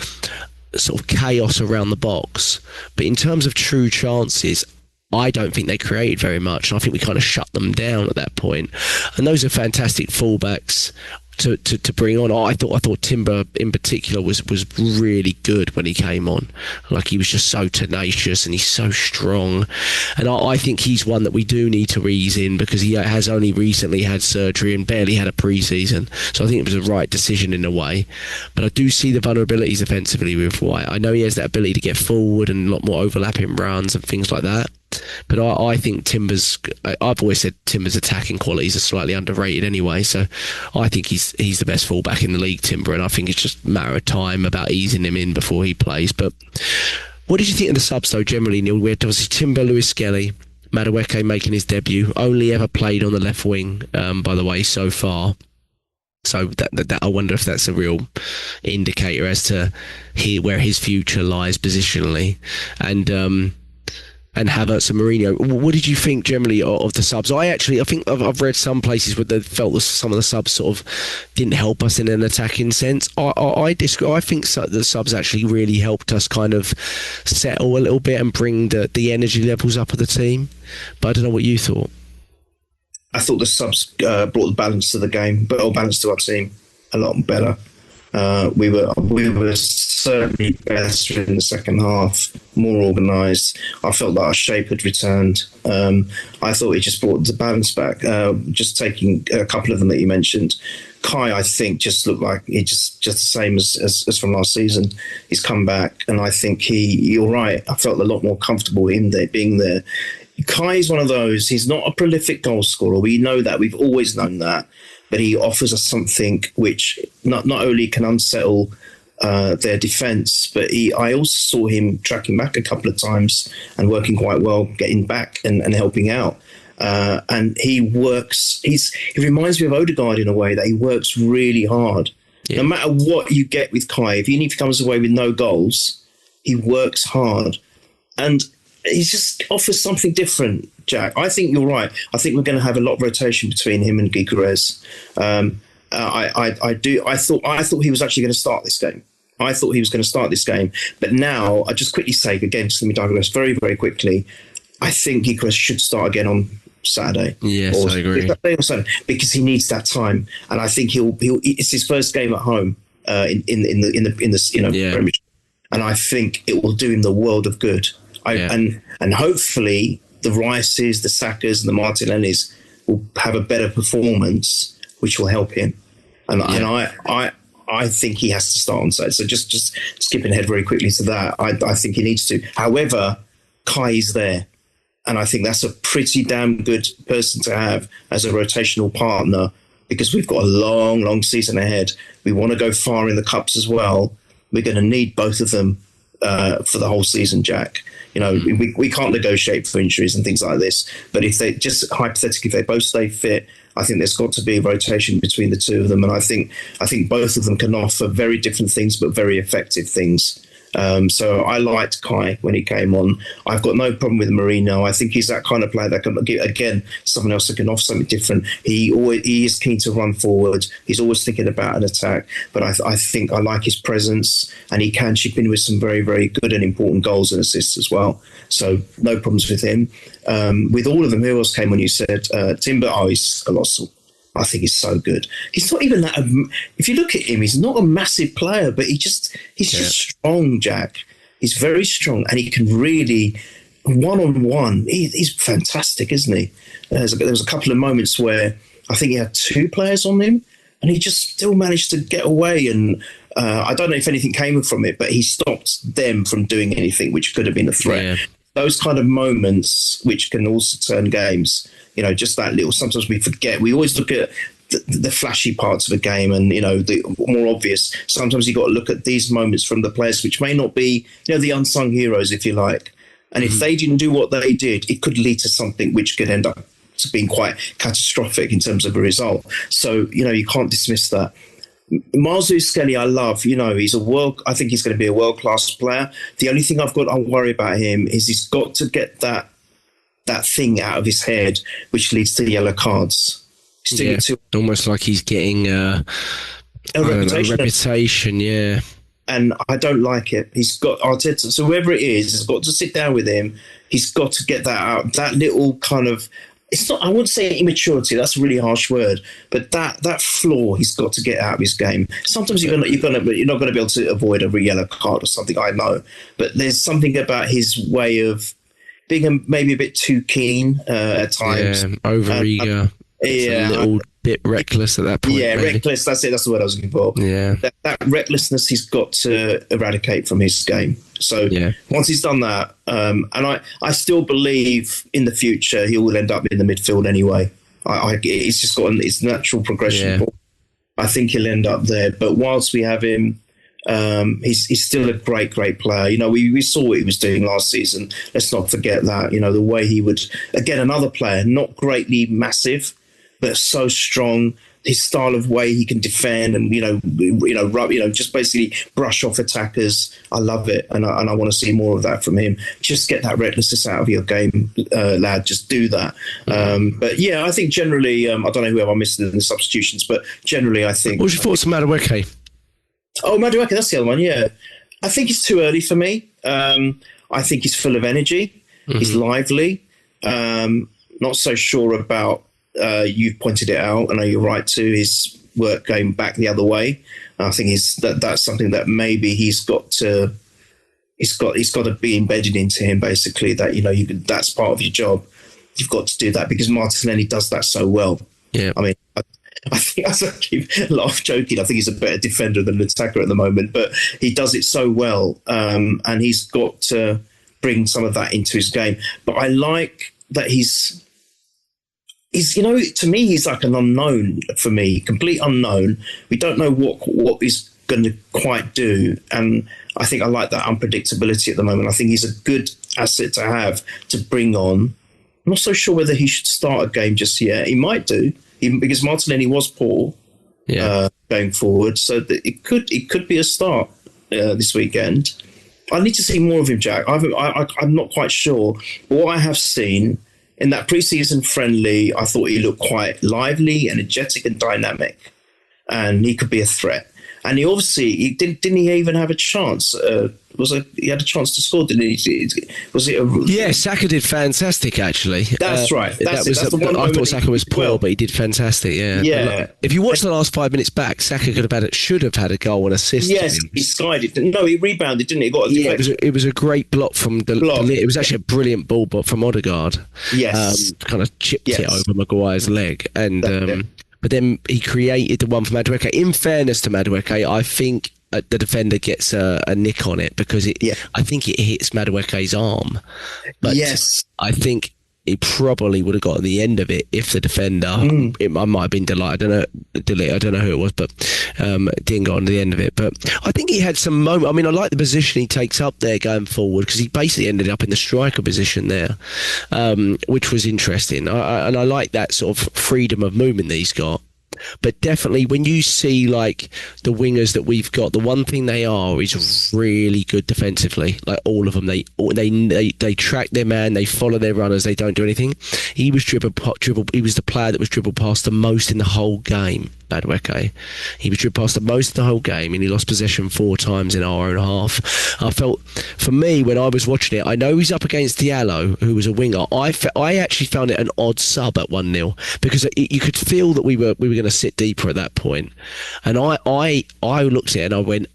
sort of chaos around the box, but in terms of true chances, I don't think they created very much. And I think we kind of shut them down at that point. And those are fantastic fullbacks to bring on. I thought Timber in particular was really good when he came on. Like, he was just so tenacious and he's so strong. And I think he's one that we do need to ease in, because he has only recently had surgery and barely had a pre-season. So I think it was the right decision in a way. But I do see the vulnerabilities offensively with White. I know he has that ability to get forward and a lot more overlapping runs and things like that. But I think I've always said Timber's attacking qualities are slightly underrated anyway. So I think he's the best fullback in the league, Timber, and I think it's just a matter of time about easing him in before he plays. But what did you think of the subs, though, generally, Neil? We had obviously Timber, Lewis Skelly, Madueke making his debut. Only ever played on the left wing, by the way, so far. So that I wonder if that's a real indicator as to where his future lies positionally. And Havertz and Mourinho. What did you think generally of the subs? I think I've read some places where they felt that some of the subs sort of didn't help us in an attacking sense. I disagree. I think the subs actually really helped us kind of settle a little bit and bring the energy levels up of the team. But I don't know what you thought. I thought the subs brought the balance to the game, but balance to our team a lot better. We were certainly better in the second half, more organised. I felt that our shape had returned. I thought it just brought the balance back. Just taking a couple of them that you mentioned, Kai, I think, just looked like he just the same as from last season. He's come back, and I think you're right. I felt a lot more comfortable in there, being there. Kai is one of those. He's not a prolific goal scorer. We know that. We've always known that. But he offers us something which not only can unsettle their defence, but I also saw him tracking back a couple of times and working quite well, getting back and helping out. And he works. He reminds me of Odegaard in a way, that he works really hard. Yeah. No matter what you get with Kai, even if he comes away with no goals, he works hard. And he just offers something different, Jack. I think you're right. I think we're going to have a lot of rotation between him and Gyökeres. I thought he was actually going to start this game. But now, I just quickly say again, just let me digress very, very quickly. I think Gyökeres should start again on Saturday. Yes, I agree. Saturday, because he needs that time, and I think he'll. It's his first game at home in the Premiership, and I think it will do him the world of good. And hopefully the Rices, the Sakas, and the Martinellis will have a better performance, which will help him. And I think he has to start on Saturday. So just skipping ahead very quickly to that, I think he needs to. However, Kai is there, and I think that's a pretty damn good person to have as a rotational partner, because we've got a long, long season ahead. We want to go far in the Cups as well. We're going to need both of them for the whole season, Jack. We can't negotiate for injuries and things like this. But if they just hypothetically, if they both stay fit, I think there's got to be a rotation between the two of them. And I think both of them can offer very different things, but very effective things. So I liked Kai when he came on. I've got no problem with Mourinho. I think he's that kind of player that can give, again, someone else that can offer something different. He is keen to run forward. He's always thinking about an attack. But I think I like his presence, and he can chip in with some very, very good and important goals and assists as well. So no problems with him. With all of them, who else came on? You said Timber. He's colossal. I think he's so good. He's not even that. If you look at him, he's not a massive player, but he's just strong, Jack. He's very strong, and he can really one-on-one. He's fantastic, isn't he? There was a couple of moments where I think he had 2 players on him, and he just still managed to get away. And I don't know if anything came from it, but he stopped them from doing anything which could have been a threat. Yeah. Those kind of moments which can also turn games. Just that little. Sometimes we forget. We always look at the flashy parts of a game, and the more obvious. Sometimes you got to look at these moments from the players, which may not be the unsung heroes, if you like. And if they didn't do what they did, it could lead to something which could end up to being quite catastrophic in terms of a result. So you can't dismiss that. Miles Lewis-Skelly, I love. I think he's going to be a world-class player. The only thing I worry about him is he's got to get that thing out of his head, which leads to yellow cards. Almost like he's getting a reputation. Yeah. And I don't like it. He's got Arteta, so whoever it is, has got to sit down with him. He's got to get that out. That little kind of, it's not, I wouldn't say immaturity, that's a really harsh word, but that flaw he's got to get out of his game. Sometimes you're not going to be able to avoid a yellow card or something, I know. But there's something about his way of being maybe a bit too keen at times. Yeah, over-eager. A little bit reckless at that point. Yeah, maybe. Reckless. That's it. That's the word I was looking for. Yeah, that recklessness he's got to eradicate from his game. So once he's done that, and I still believe in the future he will end up in the midfield anyway. It's just got its natural progression. Yeah. I think he'll end up there. But whilst we have him, he's still a great player. We saw what he was doing last season. Let's not forget that. The way he would, again, another player, not greatly massive, but so strong. His style of way he can defend and just basically brush off attackers. I love it, and I want to see more of that from him. Just get that recklessness out of your game, lad. Just do that. But yeah, I think generally, I don't know whoever I missed in the substitutions, but generally, I think. What's your thoughts on Madueke? Oh, Madueke, that's the other one. Yeah, I think it's too early for me. I think he's full of energy. He's lively. Not so sure about. You've pointed it out, and you're right too. His work going back the other way. I think that's something that maybe he's got to be embedded into him. Basically, that that's part of your job. You've got to do that because Martinelli does that so well. Yeah, I mean, I think I keep joking. I think he's a better defender than an attacker at the moment, but he does it so well, and he's got to bring some of that into his game. But I like that he's to me, he's like an unknown for me, complete unknown. We don't know what he's going to quite do. And I think I like that unpredictability at the moment. I think he's a good asset to have to bring on. I'm not so sure whether he should start a game just yet. He might do, even because Martinelli was poor going forward. So it could be a start this weekend. I need to see more of him, Jack. I'm not quite sure. But what I have seen in that pre-season friendly, I thought he looked quite lively, energetic and dynamic. And he could be a threat. And he obviously, didn't he even have a chance? He had a chance to score, didn't he? Yeah, Saka did fantastic, actually. That's right. I thought Saka was poor, but he did fantastic, yeah. Yeah. If you watch the last 5 minutes back, Saka should have had a goal and assist. Yes, he skied it. No, he rebounded, didn't he? It was a great block from it was actually a brilliant ball from Odegaard. Yes. Kind of chipped it over Maguire's leg. And but then he created the one for Madueke. In fairness to Madueke, I think the defender gets a nick on it because I think it hits Madueke's arm. But I think he probably would have gotten the end of it if the defender, I might have been delayed. I don't know who it was, but didn't get on the end of it. But I think he had some moment. I mean, I like the position he takes up there going forward because he basically ended up in the striker position there, which was interesting. And I like that sort of freedom of movement that he's got. But definitely, when you see like the wingers that we've got, the one thing they are is really good defensively. Like all of them, they track their man, they follow their runners, they don't do anything. He was dribbled. He was the player that was dribbled past the most in the whole game. Madueke. He was dribbled past the most of the whole game, and he lost possession 4 times in an hour and a half. I felt, for me, when I was watching it, I know he's up against Diallo, who was a winger. I actually found it an odd sub at 1-0 because you could feel that we were going to sit deeper at that point. And I looked at it and I went,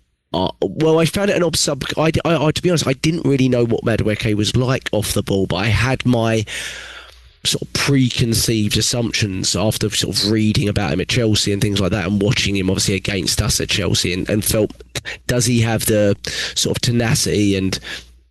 well, I found it an odd sub. I, to be honest, I didn't really know what Madueke was like off the ball, but I had my sort of preconceived assumptions after sort of reading about him at Chelsea and things like that, and watching him obviously against us at Chelsea, and felt, does he have the sort of tenacity? And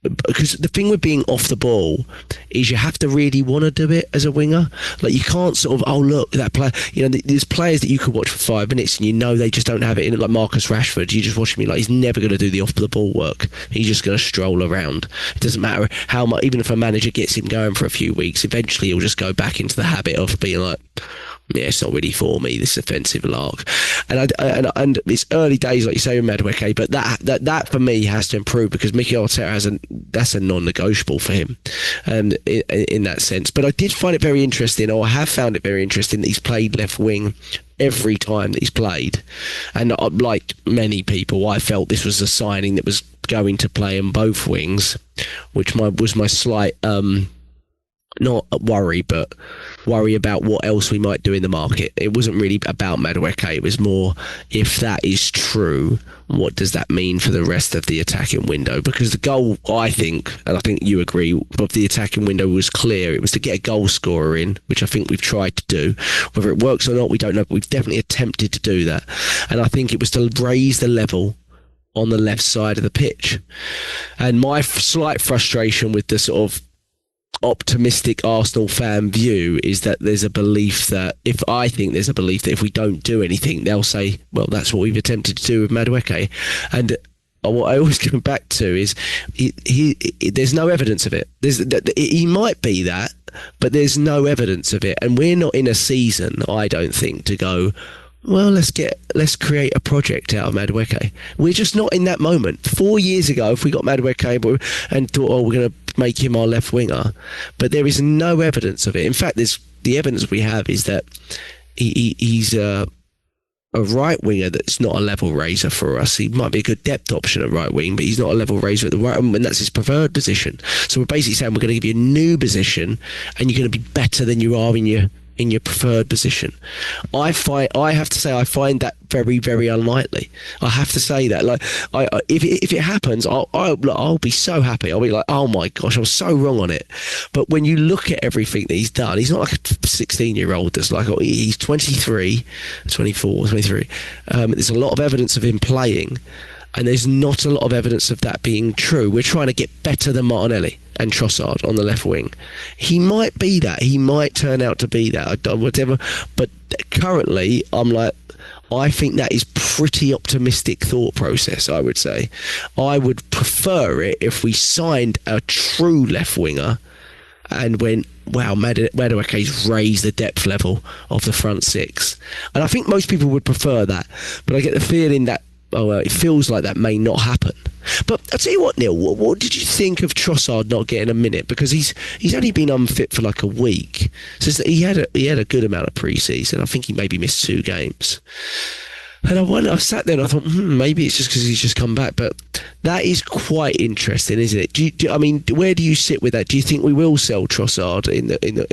because the thing with being off the ball is you have to really want to do it as a winger. Like, you can't sort of, oh look, that player, you know, there's players that you could watch for 5 minutes and you know they just don't have it in it, like Marcus Rashford. You just watch him, like, he's never going to do the off the ball work. He's just going to stroll around. It doesn't matter how much, even if a manager gets him going for a few weeks, eventually he'll just go back into the habit of being like, yeah, it's not really for me, this offensive lark. And it's early days, like you say, with Madueke, but that for me has to improve, because Mikel Arteta that's a non-negotiable for him, and in that sense. But I did find it very interesting, or I have found it very interesting, that he's played left wing every time that he's played. And like many people, I felt this was a signing that was going to play in both wings, which was my slight not worry, but worry about what else we might do in the market. It wasn't really about Madueke. It was more, if that is true, what does that mean for the rest of the attacking window? Because the goal, I think, and I think you agree, of the attacking window was clear. It was to get a goal scorer in, which I think we've tried to do. Whether it works or not, we don't know, but we've definitely attempted to do that. And I think it was to raise the level on the left side of the pitch. And my slight frustration with the sort of optimistic Arsenal fan view is that there's a belief that if we don't do anything, they'll say, well, that's what we've attempted to do with Madueke. And what I always come back to is there's no evidence of it. He might be that, but there's no evidence of it. And we're not in a season, I don't think, to go, well, let's create a project out of Madueke. We're just not in that moment. 4 years ago, if we got Madueke and thought, oh, we're going to make him our left winger, but there is no evidence of it. In fact, the evidence we have is that he's a right winger that's not a level raiser for us. He might be a good depth option at right wing, but he's not a level raiser at the right, and that's his preferred position. So we're basically saying we're going to give you a new position, and you're going to be better than you are in your preferred position. I have to say I find that very, very unlikely. I have to say that. Like, if it happens, I'll be so happy. I'll be like, oh my gosh, I was so wrong on it. But when you look at everything that he's done, he's not like a 16-year-old that's like, oh, he's 23, 24, 23. There's a lot of evidence of him playing, and there's not a lot of evidence of that being true. We're trying to get better than Martinelli and Trossard on the left wing. He might be that. He might turn out to be that. Whatever. But currently, I'm like, I think that is pretty optimistic thought process, I would say. I would prefer it if we signed a true left winger and went, wow, Madueke's raised the depth level of the front six. And I think most people would prefer that. But I get the feeling that, it feels like that may not happen. But I'll tell you what, Neil, what did you think of Trossard not getting a minute? Because he's only been unfit for like a week. So he had a good amount of pre-season. I think he maybe missed 2 games. And I sat there and I thought, maybe it's just because he's just come back. But that is quite interesting, isn't it? I mean, where do you sit with that? Do you think we will sell Trossard in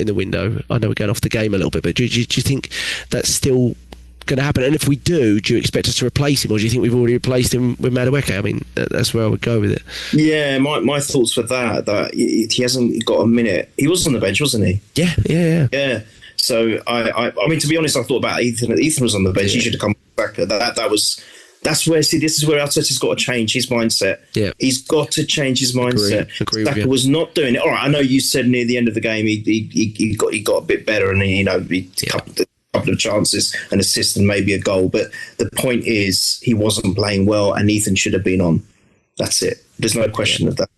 the window? I know we're going off the game a little bit, but do you think that's still going to happen? And if we do you expect us to replace him, or do you think we've already replaced him with Madueke? I mean, that's where I would go with it. Yeah, my thoughts were that he hasn't got a minute. He was on the bench, wasn't he? Yeah. So I mean, to be honest, I thought about Ethan. Ethan was on the bench. Yeah. He should have come back. That's where, this is where Arteta's got to change his mindset. Yeah. He's got to change his mindset. Agree Saka was not doing it. All right, I know you said near the end of the game he got a bit better, and he couple of chances, an assist and maybe a goal. But the point is, he wasn't playing well, and Ethan should have been on. That's it. There's no question of that.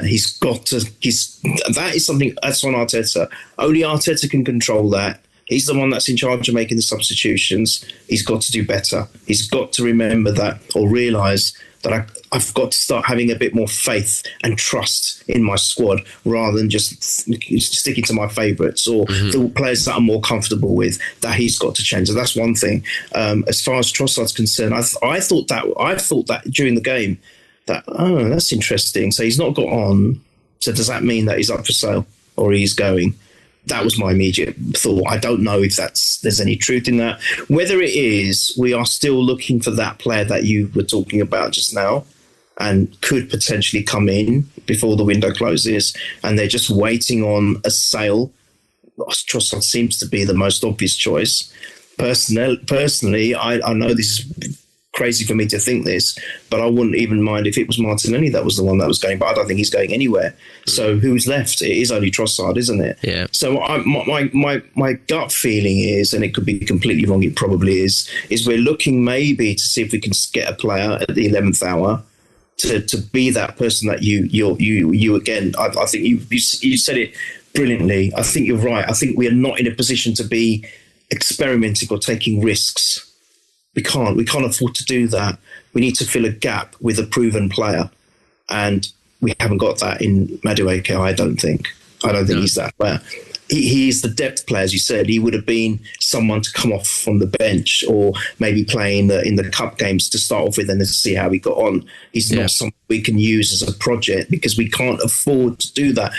He's got to. That is something that's on Arteta. Only Arteta can control that. He's the one that's in charge of making the substitutions. He's got to do better. He's got to remember that, or realise that I've got to start having a bit more faith and trust in my squad, rather than just sticking to my favourites or the players that I'm more comfortable with. That he's got to change. So that's one thing. As far as Trossard's concerned, I thought that during the game, that, that's interesting. So he's not got on. So does that mean that he's up for sale or he's going? That was my immediate thought. I don't know if there's any truth in that. Whether it is, we are still looking for that player that you were talking about just now and could potentially come in before the window closes, and they're just waiting on a sale. Trossard seems to be the most obvious choice. Personally, I know this is crazy for me to think this, but I wouldn't even mind if it was Martinelli that was the one that was going, but I don't think he's going anywhere. So who's left? It is only Trossard, isn't it? Yeah. So my gut feeling is, and it could be completely wrong, it probably is we're looking maybe to see if we can get a player at the 11th hour to be that person that you again. I think you said it brilliantly. I think you're right. I think we are not in a position to be experimenting or taking risks. We can't afford to do that. We need to fill a gap with a proven player, and we haven't got that in Madueke. I don't think he's that player. He is the depth player, as you said. He would have been someone to come off from the bench or maybe play in the cup games to start off with and then to see how he got on. He's not someone we can use as a project because we can't afford to do that.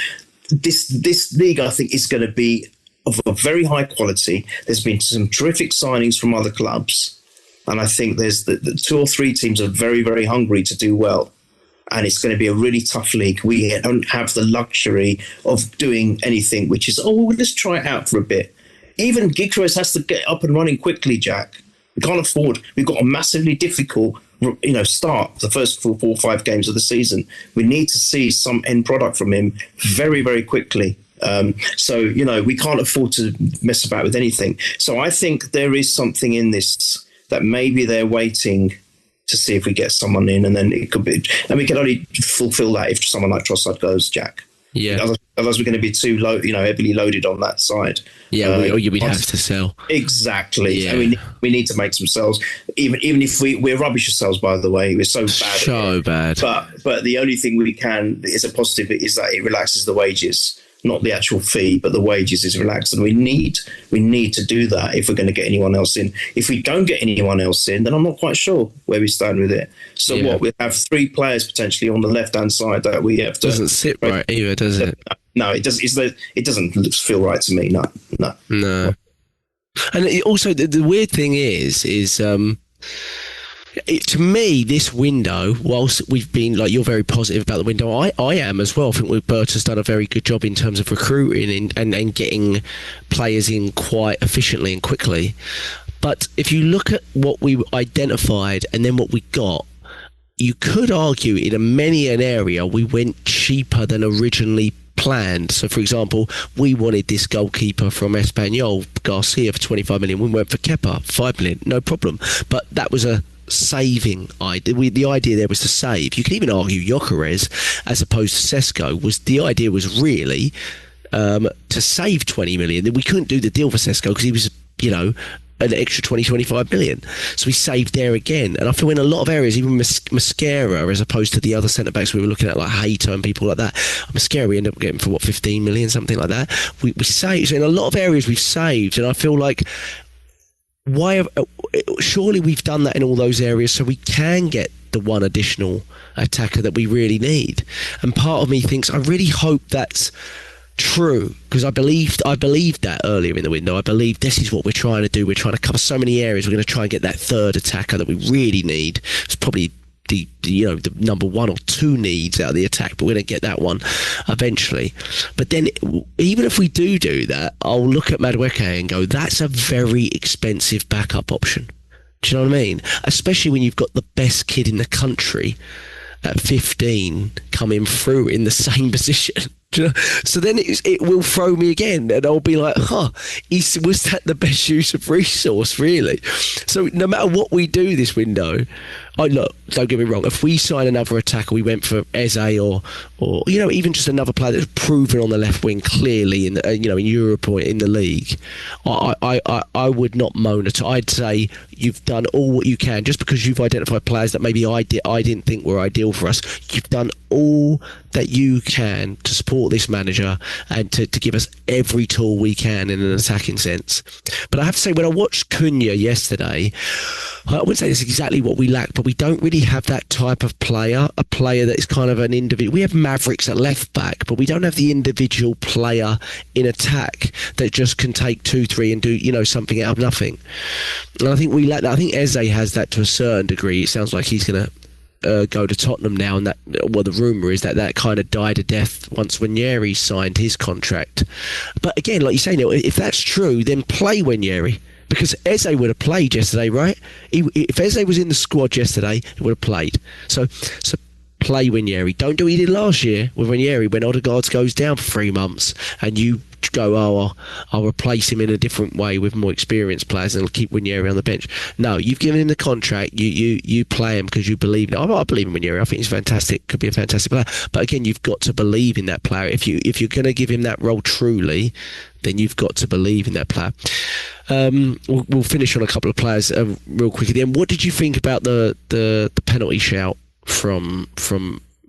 This league, I think, is going to be of a very high quality. There's been some terrific signings from other clubs. And I think there's the 2 or 3 teams are very, very hungry to do well. And it's going to be a really tough league. We don't have the luxury of doing anything, which is, let's try it out for a bit. Even Gyökeres has to get up and running quickly, Jack. We can't afford. We've got a massively difficult, start the first 4 or 5 games of the season. We need to see some end product from him very, very quickly. So we can't afford to mess about with anything. So I think there is something in this that maybe they're waiting to see if we get someone in, and then it could be, and we can only fulfill that if someone like Trossard goes, Jack. Yeah. Otherwise we're going to be too low, heavily loaded on that side. Yeah, we'd have to sell. Exactly. Yeah. And we need to make some sales, even if we're rubbish ourselves. By the way, we're so bad. So bad. But the only thing we can is a positive is that it relaxes the wages. Not the actual fee, but the wages is relaxed, and we need to do that if we're going to get anyone else in. If we don't get anyone else in, then I'm not quite sure where we stand with it. So we have 3 players potentially on the left-hand side that we have to. Doesn't sit right either, does it? No, it does. It doesn't feel right to me. No. And also, the weird thing is. To me, this window, whilst we've been you're very positive about the window, I am as well. I think Berta's done a very good job in terms of recruiting and getting players in quite efficiently and quickly. But if you look at what we identified and then what we got, you could argue in many an area we went cheaper than originally planned. So, for example, we wanted this goalkeeper from Espanyol, Garcia, for 25 million. We went for Kepa, 5 million, no problem. But that was a saving idea. The idea there was to save. You can even argue Gyökeres as opposed to Sesko the idea was really to save 20 million. We couldn't do the deal for Sesko because he was an extra 25 million, so we saved there again. And I feel in a lot of areas, even Mascara as opposed to the other centre backs we were looking at, like Hato and people like that, Mascara we ended up getting for 15 million, something like that. We saved. So in a lot of areas we've saved, and I feel like surely we've done that in all those areas so we can get the one additional attacker that we really need. And part of me thinks I really hope that's true, because I believed that earlier in the window. I believe this is what we're trying to do. We're trying to cover so many areas. We're going to try and get that third attacker that we really need. It's probably the number 1 or 2 needs out of the attack, but we're going to get that one eventually. But then even if we do that, I'll look at Madueke and go, that's a very expensive backup option. Do you know what I mean? Especially when you've got the best kid in the country at 15 coming through in the same position. So then it will throw me again, and I'll be like, was that the best use of resource, really? So no matter what we do this window, look, don't get me wrong, if we sign another attacker, we went for Eze or even just another player that's proven on the left wing clearly in in Europe or in the league, I would not moan at all. I'd say you've done all what you can. Just because you've identified players that maybe I didn't think were ideal for us, you've done all that you can to support this manager and to give us every tool we can in an attacking sense. But I have to say, when I watched Cunha yesterday, I wouldn't say that's exactly what we lacked, but we don't really have that type of player, a player that is kind of an individual. We have Mavericks at left back, but we don't have the individual player in attack that just can take 2-3 and do, something out of nothing. And I think we lack that. I think Eze has that to a certain degree. It sounds like he's going to go to Tottenham now, and the rumour is that kind of died a death once Ranieri signed his contract. But again, like you say, Neil, if that's true, then play Ranieri, because Eze would have played yesterday, right? If Eze was in the squad yesterday, he would have played. So play Ranieri. Don't do what you did last year with Ranieri when Odegaard goes down for 3 months and you go, I'll replace him in a different way with more experienced players and keep Ranieri on the bench. No, you've given him the contract. You play him because you believe. I believe in Ranieri. I think he's fantastic. Could be a fantastic player. But again, you've got to believe in that player. If you're going to give him that role truly, then you've got to believe in that player. We'll finish on a couple of players real quickly. Then, what did you think about the penalty shout from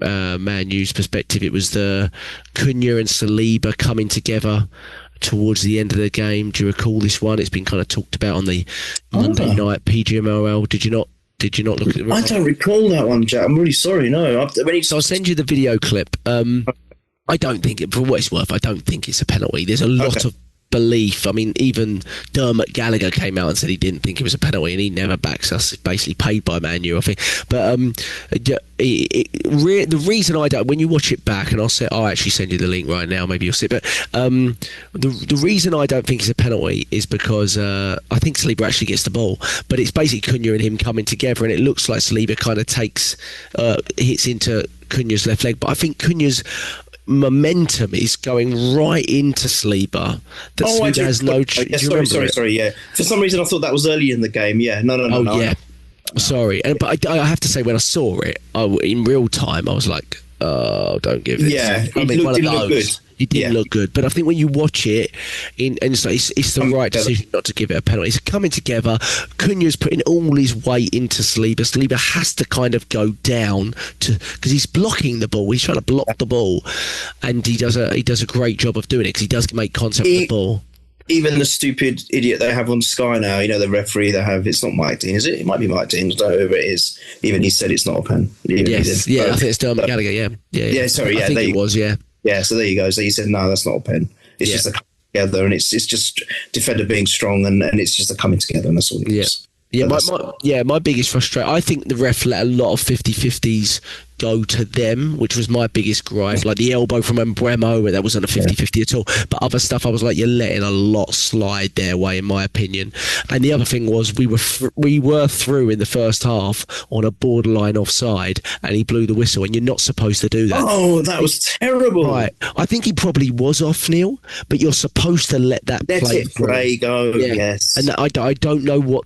Man U's perspective? It was the Cunha and Saliba coming together towards the end of the game. Do you recall this one? It's been kind of talked about on the Monday night PGMOL. Did you not look at it? I don't recall that one, Jack. I'm really sorry. No. So I'll send you the video clip. I don't think for what it's worth, I don't think it's a penalty. There's a lot of belief. I mean, even Dermot Gallagher came out and said he didn't think it was a penalty, and he never backs us. It's basically paid by Man U, I think. But the reason I don't, when you watch it back, and I'll actually send you the link right now, maybe you'll see it, but the reason I don't think it's a penalty is because I think Saliba actually gets the ball, but it's basically Cunha and him coming together, and it looks like Saliba kind of hits into Cunha's left leg, but I think Cunha's momentum is going right into Saliba. That Saliba has no. Sorry. Yeah, for some reason I thought that was early in the game. Yeah, no. Yeah, sorry. But I have to say, when I saw it in real time, I was like, oh, don't give it. Yeah, it didn't look good. He didn't look good, but I think when you watch it, it's the right decision not to give it a penalty. It's coming together. Cunha's putting all his weight into Saliba. Saliba has to kind of go down because he's blocking the ball. He's trying to block the ball, and he does a great job of doing it because he does make contact with the ball. Even the stupid idiot they have on Sky now, the referee they have, it's not Mike Dean, is it? It might be Mike Dean, I don't know whoever it is. Even he said it's not a pen. Yes, I think it's Dermot Gallagher, yeah. I think it was, yeah. Yeah, so there you go. So he said, no, that's not a pen. It's just a coming together, and it's just defender being strong, and it's just a coming together, and that's all it is. My biggest frustration, I think the ref let a lot of 50-50s go to them, which was my biggest gripe. Like the elbow from Mbremo, that wasn't a 50-50 at all. But other stuff, I was like, you're letting a lot slide their way, in my opinion. And the other thing was, we were through in the first half on a borderline offside, and he blew the whistle, and you're not supposed to do that. Oh, that was terrible. Right. I think he probably was off, Neil, but you're supposed to let that play go. Yeah. Yes. And I don't know what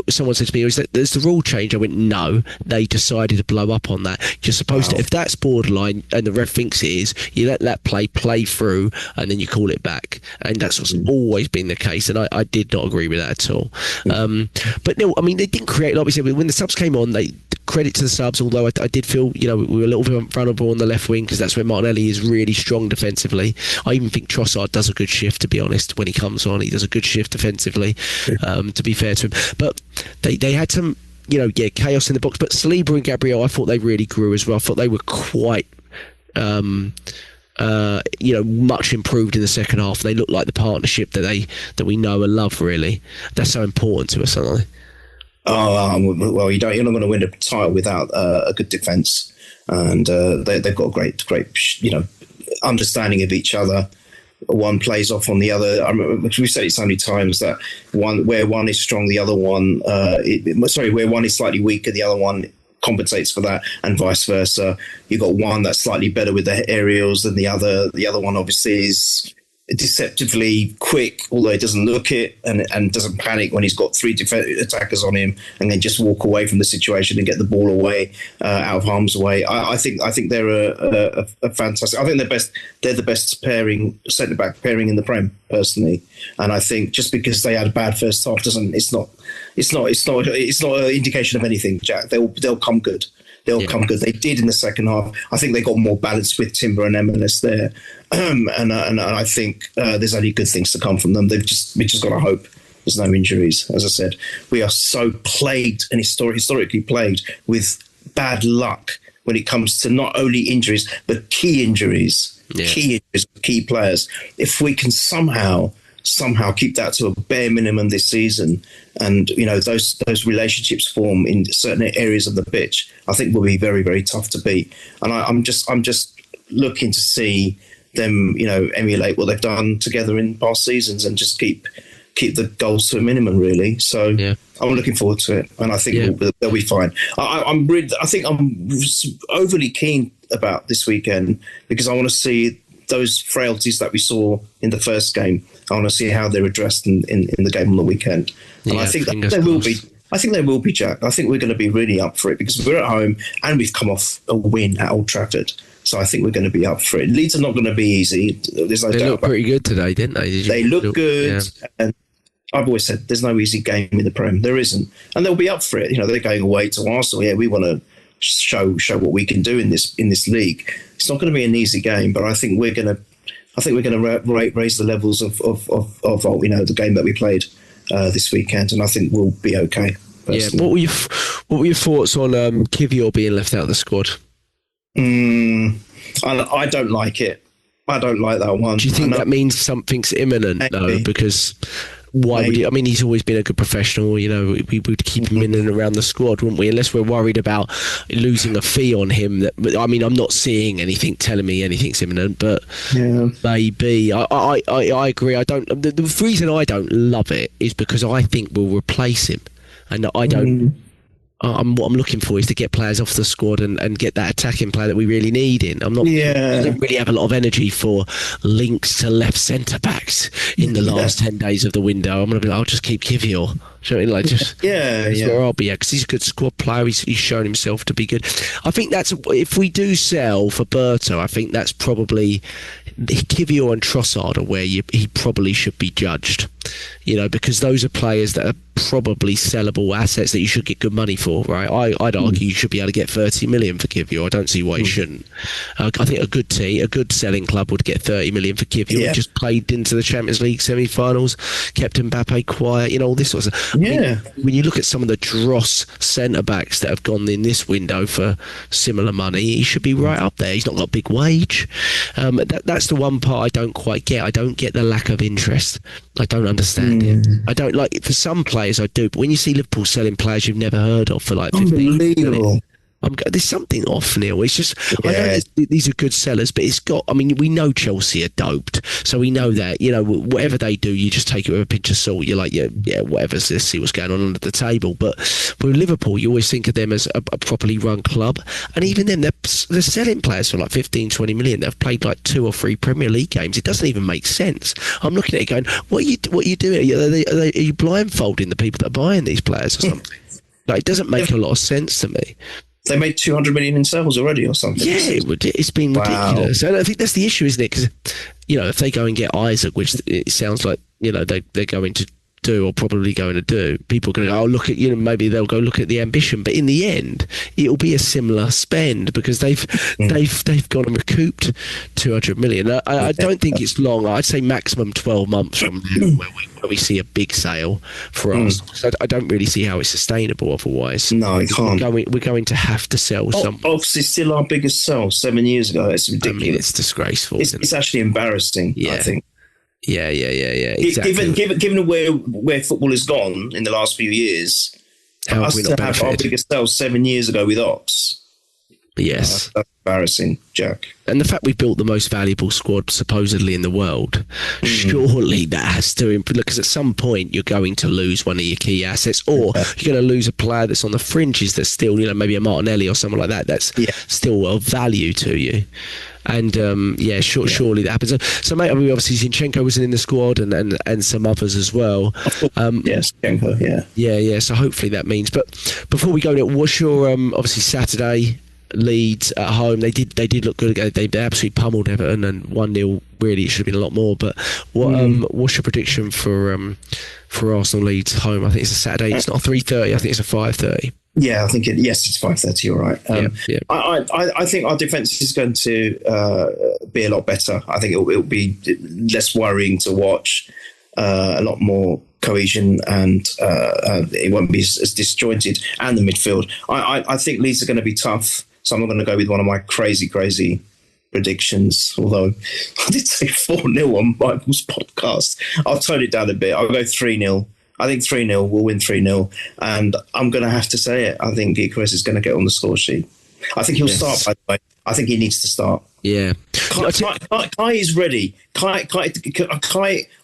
someone said to me, is that there's the rule change? I went, no, they decided to blow up on that. You're supposed to, if that's borderline and the ref thinks it is, you let that play through and then you call it back. And that's what's always been the case. And I did not agree with that at all. But no, I mean, they didn't create, like we said, when the subs came on, credit to the subs, although I did feel, we were a little bit vulnerable on the left wing because that's where Martinelli is really strong defensively. I even think Trossard does a good shift, to be honest, when he comes on. He does a good shift defensively, to be fair to him. But they had some, chaos in the box. But Saliba and Gabriel, I thought they really grew as well. I thought they were quite, much improved in the second half. They looked like the partnership that we know and love, really. That's so important to us, aren't they? Well, you're not going to win a title without a good defence. And they've got a great, understanding of each other. One plays off on the other. Which we've said it so many times that where one is strong, the other one. Where one is slightly weaker, the other one compensates for that, and vice versa. You've got one that's slightly better with the aerials than the other. The other one obviously is deceptively quick, although he doesn't look it, and doesn't panic when he's got three attackers on him, and then just walk away from the situation and get the ball away out of harm's way. I think they're a fantastic. I think they're the best pairing, centre back pairing in the Prem, personally. And I think just because they had a bad first half it's not an indication of anything, Jack. They'll come good. They'll come good. They did in the second half. I think they got more balance with Timber and MLS there, and I think there's only good things to come from them. We just got to hope. there's no injuries. As I said, we are so plagued and historically plagued with bad luck when it comes to not only injuries but key injuries, key players. If we can somehow keep that to a bare minimum this season, and those relationships form in certain areas of the pitch, I think will be very, very tough to beat. And I'm just looking to see them, emulate what they've done together in past seasons and just keep the goals to a minimum, really. So I'm looking forward to it, and I think they'll be fine. I think I'm overly keen about this weekend because I want to see those frailties that we saw in the first game. I want to see how they're addressed in the game on the weekend. And I think that there will be. I think there will be, Jack. I think we're going to be really up for it because we're at home and we've come off a win at Old Trafford. So I think we're going to be up for it. Leeds are not going to be easy. There's no doubt. They looked pretty good today, didn't they? They look good. Yeah. And I've always said there's no easy game in the Prem. There isn't. And they'll be up for it. They're going away to Arsenal. Yeah, we want to show what we can do in this league. It's not going to be an easy game, but I think we're going to raise the levels of the game that we played this weekend, and I think we'll be okay. Personally. Yeah. What were your thoughts on Kivior being left out of the squad? I don't like it. I don't like that one. Do you think that means something's imminent? No, because why would he? I mean, he's always been a good professional. We would keep him in and around the squad, wouldn't we? Unless we're worried about losing a fee on him. I mean, I'm not seeing anything telling me anything's imminent, but maybe. I agree. I don't. The reason I don't love it is because I think we'll replace him, and I don't. What I'm looking for is to get players off the squad and get that attacking player that we really need in. I don't really have a lot of energy for links to left centre backs in the last 10 days of the window. I'm going to be like, I'll just keep Kivior. That's where I'll be at, because he's a good squad player. He's shown himself to be good. I think that's, if we do sell for Berto, I think that's probably Kivior and Trossard are where he probably should be judged. Because those are players that are probably sellable assets that you should get good money for, right? I'd argue you should be able to get 30 million for Kivior. I don't see why you shouldn't. I think a good selling club would get 30 million for Kivior. He just played into the Champions League semi-finals, kept Mbappe quiet, all this sort of stuff. Yeah. When you look at some of the dross centre-backs that have gone in this window for similar money, he should be right up there. He's not got a big wage. That's the one part I don't quite get. I don't get the lack of interest. I don't understand it. I don't like it. For some players I do, but when you see Liverpool selling players you've never heard of for like 15 million, there's something off, Neil. It's just, I know these are good sellers, but we know Chelsea are doped, so we know that, whatever they do, you just take it with a pinch of salt. You're like, whatever, let's see what's going on under the table. But with Liverpool, you always think of them as a properly run club, and even then, they're selling players for like 15, 20 million. They've played like 2 or 3 Premier League games. It doesn't even make sense. I'm looking at it going, what are you doing? Are you blindfolding the people that are buying these players or something? It doesn't make a lot of sense to me. They made 200 million in sales already or something. Yeah, it's been ridiculous. And I think that's the issue, isn't it? Because, if they go and get Isaac, which it sounds like, they're going to do or probably going to do, people are going to go, look at, maybe they'll go look at the ambition. But in the end, it'll be a similar spend because they've gone and recouped 200 million. I don't think it's long. I'd say maximum 12 months from now where we see a big sale for us. So I don't really see how it's sustainable otherwise. No, it can't. We're going to have to sell some. Ox is still our biggest sell 7 years ago. It's ridiculous. I mean, it's disgraceful. It's actually embarrassing, I think. Yeah. Exactly. Given where football has gone in the last few years, how us to have our biggest sell 7 years ago with Ox. Yes. That's embarrassing, Jack. And the fact we built the most valuable squad supposedly in the world, surely that has to improve. Because at some point you're going to lose one of your key assets, or you're going to lose a player that's on the fringes that's still, maybe a Martinelli or someone like that that's still of value to you. And surely that happens. So, mate, obviously Zinchenko wasn't in the squad, and some others as well. Yes, Zinchenko, yeah. So hopefully that means. But before we go, what's your obviously Saturday? Leeds at home, they did look good. They absolutely pummeled Everton, and 1-0. Really, it should have been a lot more. But what's your prediction for Arsenal Leeds home? I think it's a Saturday. It's not a 3:30. I think it's a 5:30. Yeah, I think it's 5:30. You're right. I think our defence is going to be a lot better. I think it'll be less worrying to watch. a lot more cohesion, and it won't be as disjointed. And the midfield, I think Leeds are going to be tough. So I'm not going to go with one of my crazy predictions, although I did say 4-0 on Michael's podcast. I'll tone it down a bit. I'll go 3-0. I think 3-0. We'll win 3-0. And I'm going to have to say it. I think Gyökeres is going to get on the score sheet. I think he'll start, by the way. I think he needs to start. Yeah. Kai is ready. Kai,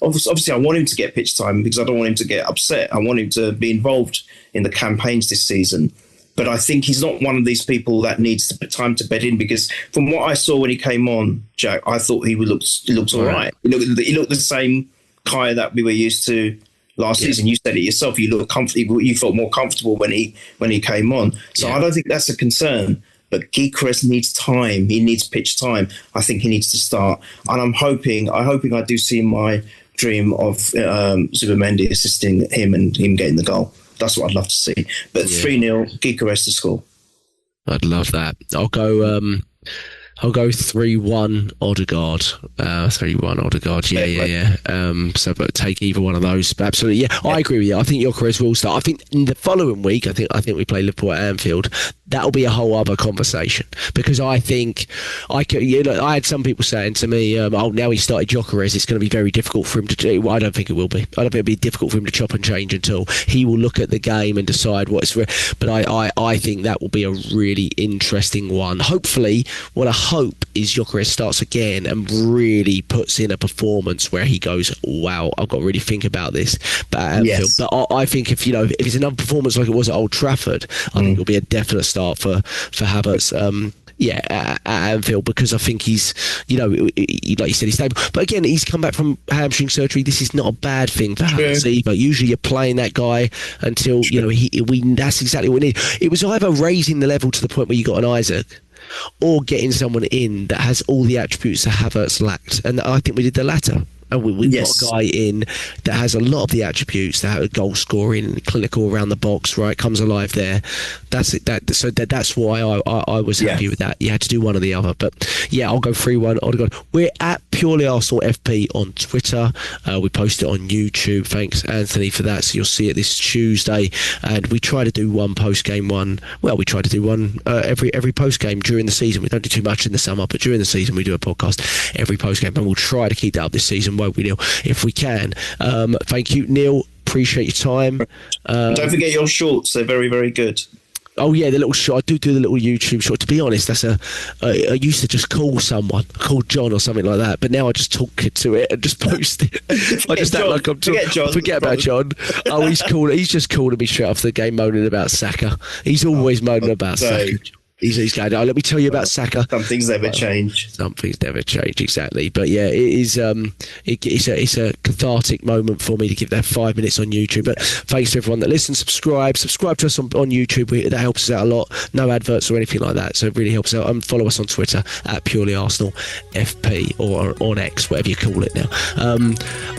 obviously, I want him to get pitch time because I don't want him to get upset. I want him to be involved in the campaigns this season. But I think he's not one of these people that needs to put time to bed in, because from what I saw when he came on, Jack, I thought he looked all right. He looked the same Kai that we were used to last season. You said it yourself. You looked comfortable. You felt more comfortable when he came on. So I don't think that's a concern. But Gyökeres needs time. He needs pitch time. I think he needs to start. And I'm hoping I do see my dream of Zubimendi assisting him and him getting the goal. That's what I'd love to see. But 3-0, Gyökeres to score. I'd love that. I'll go 3-1 Odegaard. 3-1 Odegaard. Yeah. So, but take either one of those. But absolutely, yeah. I agree with you. I think Gyökeres will start. I think in the following week, I think we play Liverpool at Anfield. That'll be a whole other conversation, because I think I had some people saying to me, now he started Gyökeres, it's going to be very difficult for him to do. Well, I don't think it will be. I don't think it'll be difficult for him to chop and change until he will look at the game and decide what's. But I think that will be a really interesting one. Hopefully, what I hope is Gyökeres starts again and really puts in a performance where he goes, wow, I've got to really think about this. But at Anfield, but I think if it's another performance like it was at Old Trafford, I think it'll be a definite start for Havertz. At Anfield, because I think he's, like you said, he's stable. But again, he's come back from hamstring surgery. This is not a bad thing for Havertz either. Usually you're playing that guy until, that's exactly what we need. It was either raising the level to the point where you got an Isaac, or getting someone in that has all the attributes that Havertz lacked. And I think we did the latter. And we've got a guy in that has a lot of the attributes, that have goal scoring, clinical around the box, right? Comes alive there. That's it. That's why I was happy with that. You had to do one or the other. But yeah, I'll go 3-1 Odegaard. We're at Purely Arsenal FP on Twitter. We post it on YouTube. Thanks, Anthony, for that. So you'll see it this Tuesday. And we try to do one post-game one. Well, we try to do one every post-game during the season. We don't do too much in the summer, but during the season we do a podcast every post-game. And we'll try to keep that up this season, won't we, Neil, if we can. Thank you, Neil. Appreciate your time. Don't forget your shorts. They're very, very good. Oh yeah, the little short. I do the little YouTube short. To be honest, that's I used to just call someone, call John or something like that. But now I just talk to it and just post it. I just act like I'm talking. Forget about John. Oh, he's just calling me straight off the game, moaning about Saka. He's always moaning about Saka. He's going, let me tell you about Saka. Some things never change. Some things never change, exactly. But yeah, it is. It's a cathartic moment for me to give that 5 minutes on YouTube. But thanks to everyone that listens. Subscribe to us on YouTube. That helps us out a lot. No adverts or anything like that, so it really helps out. And follow us on Twitter at Purely Arsenal FP, or on X, whatever you call it now.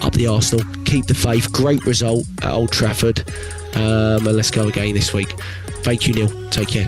Up the Arsenal. Keep the faith. Great result at Old Trafford. And let's go again this week. Thank you, Neil. Take care.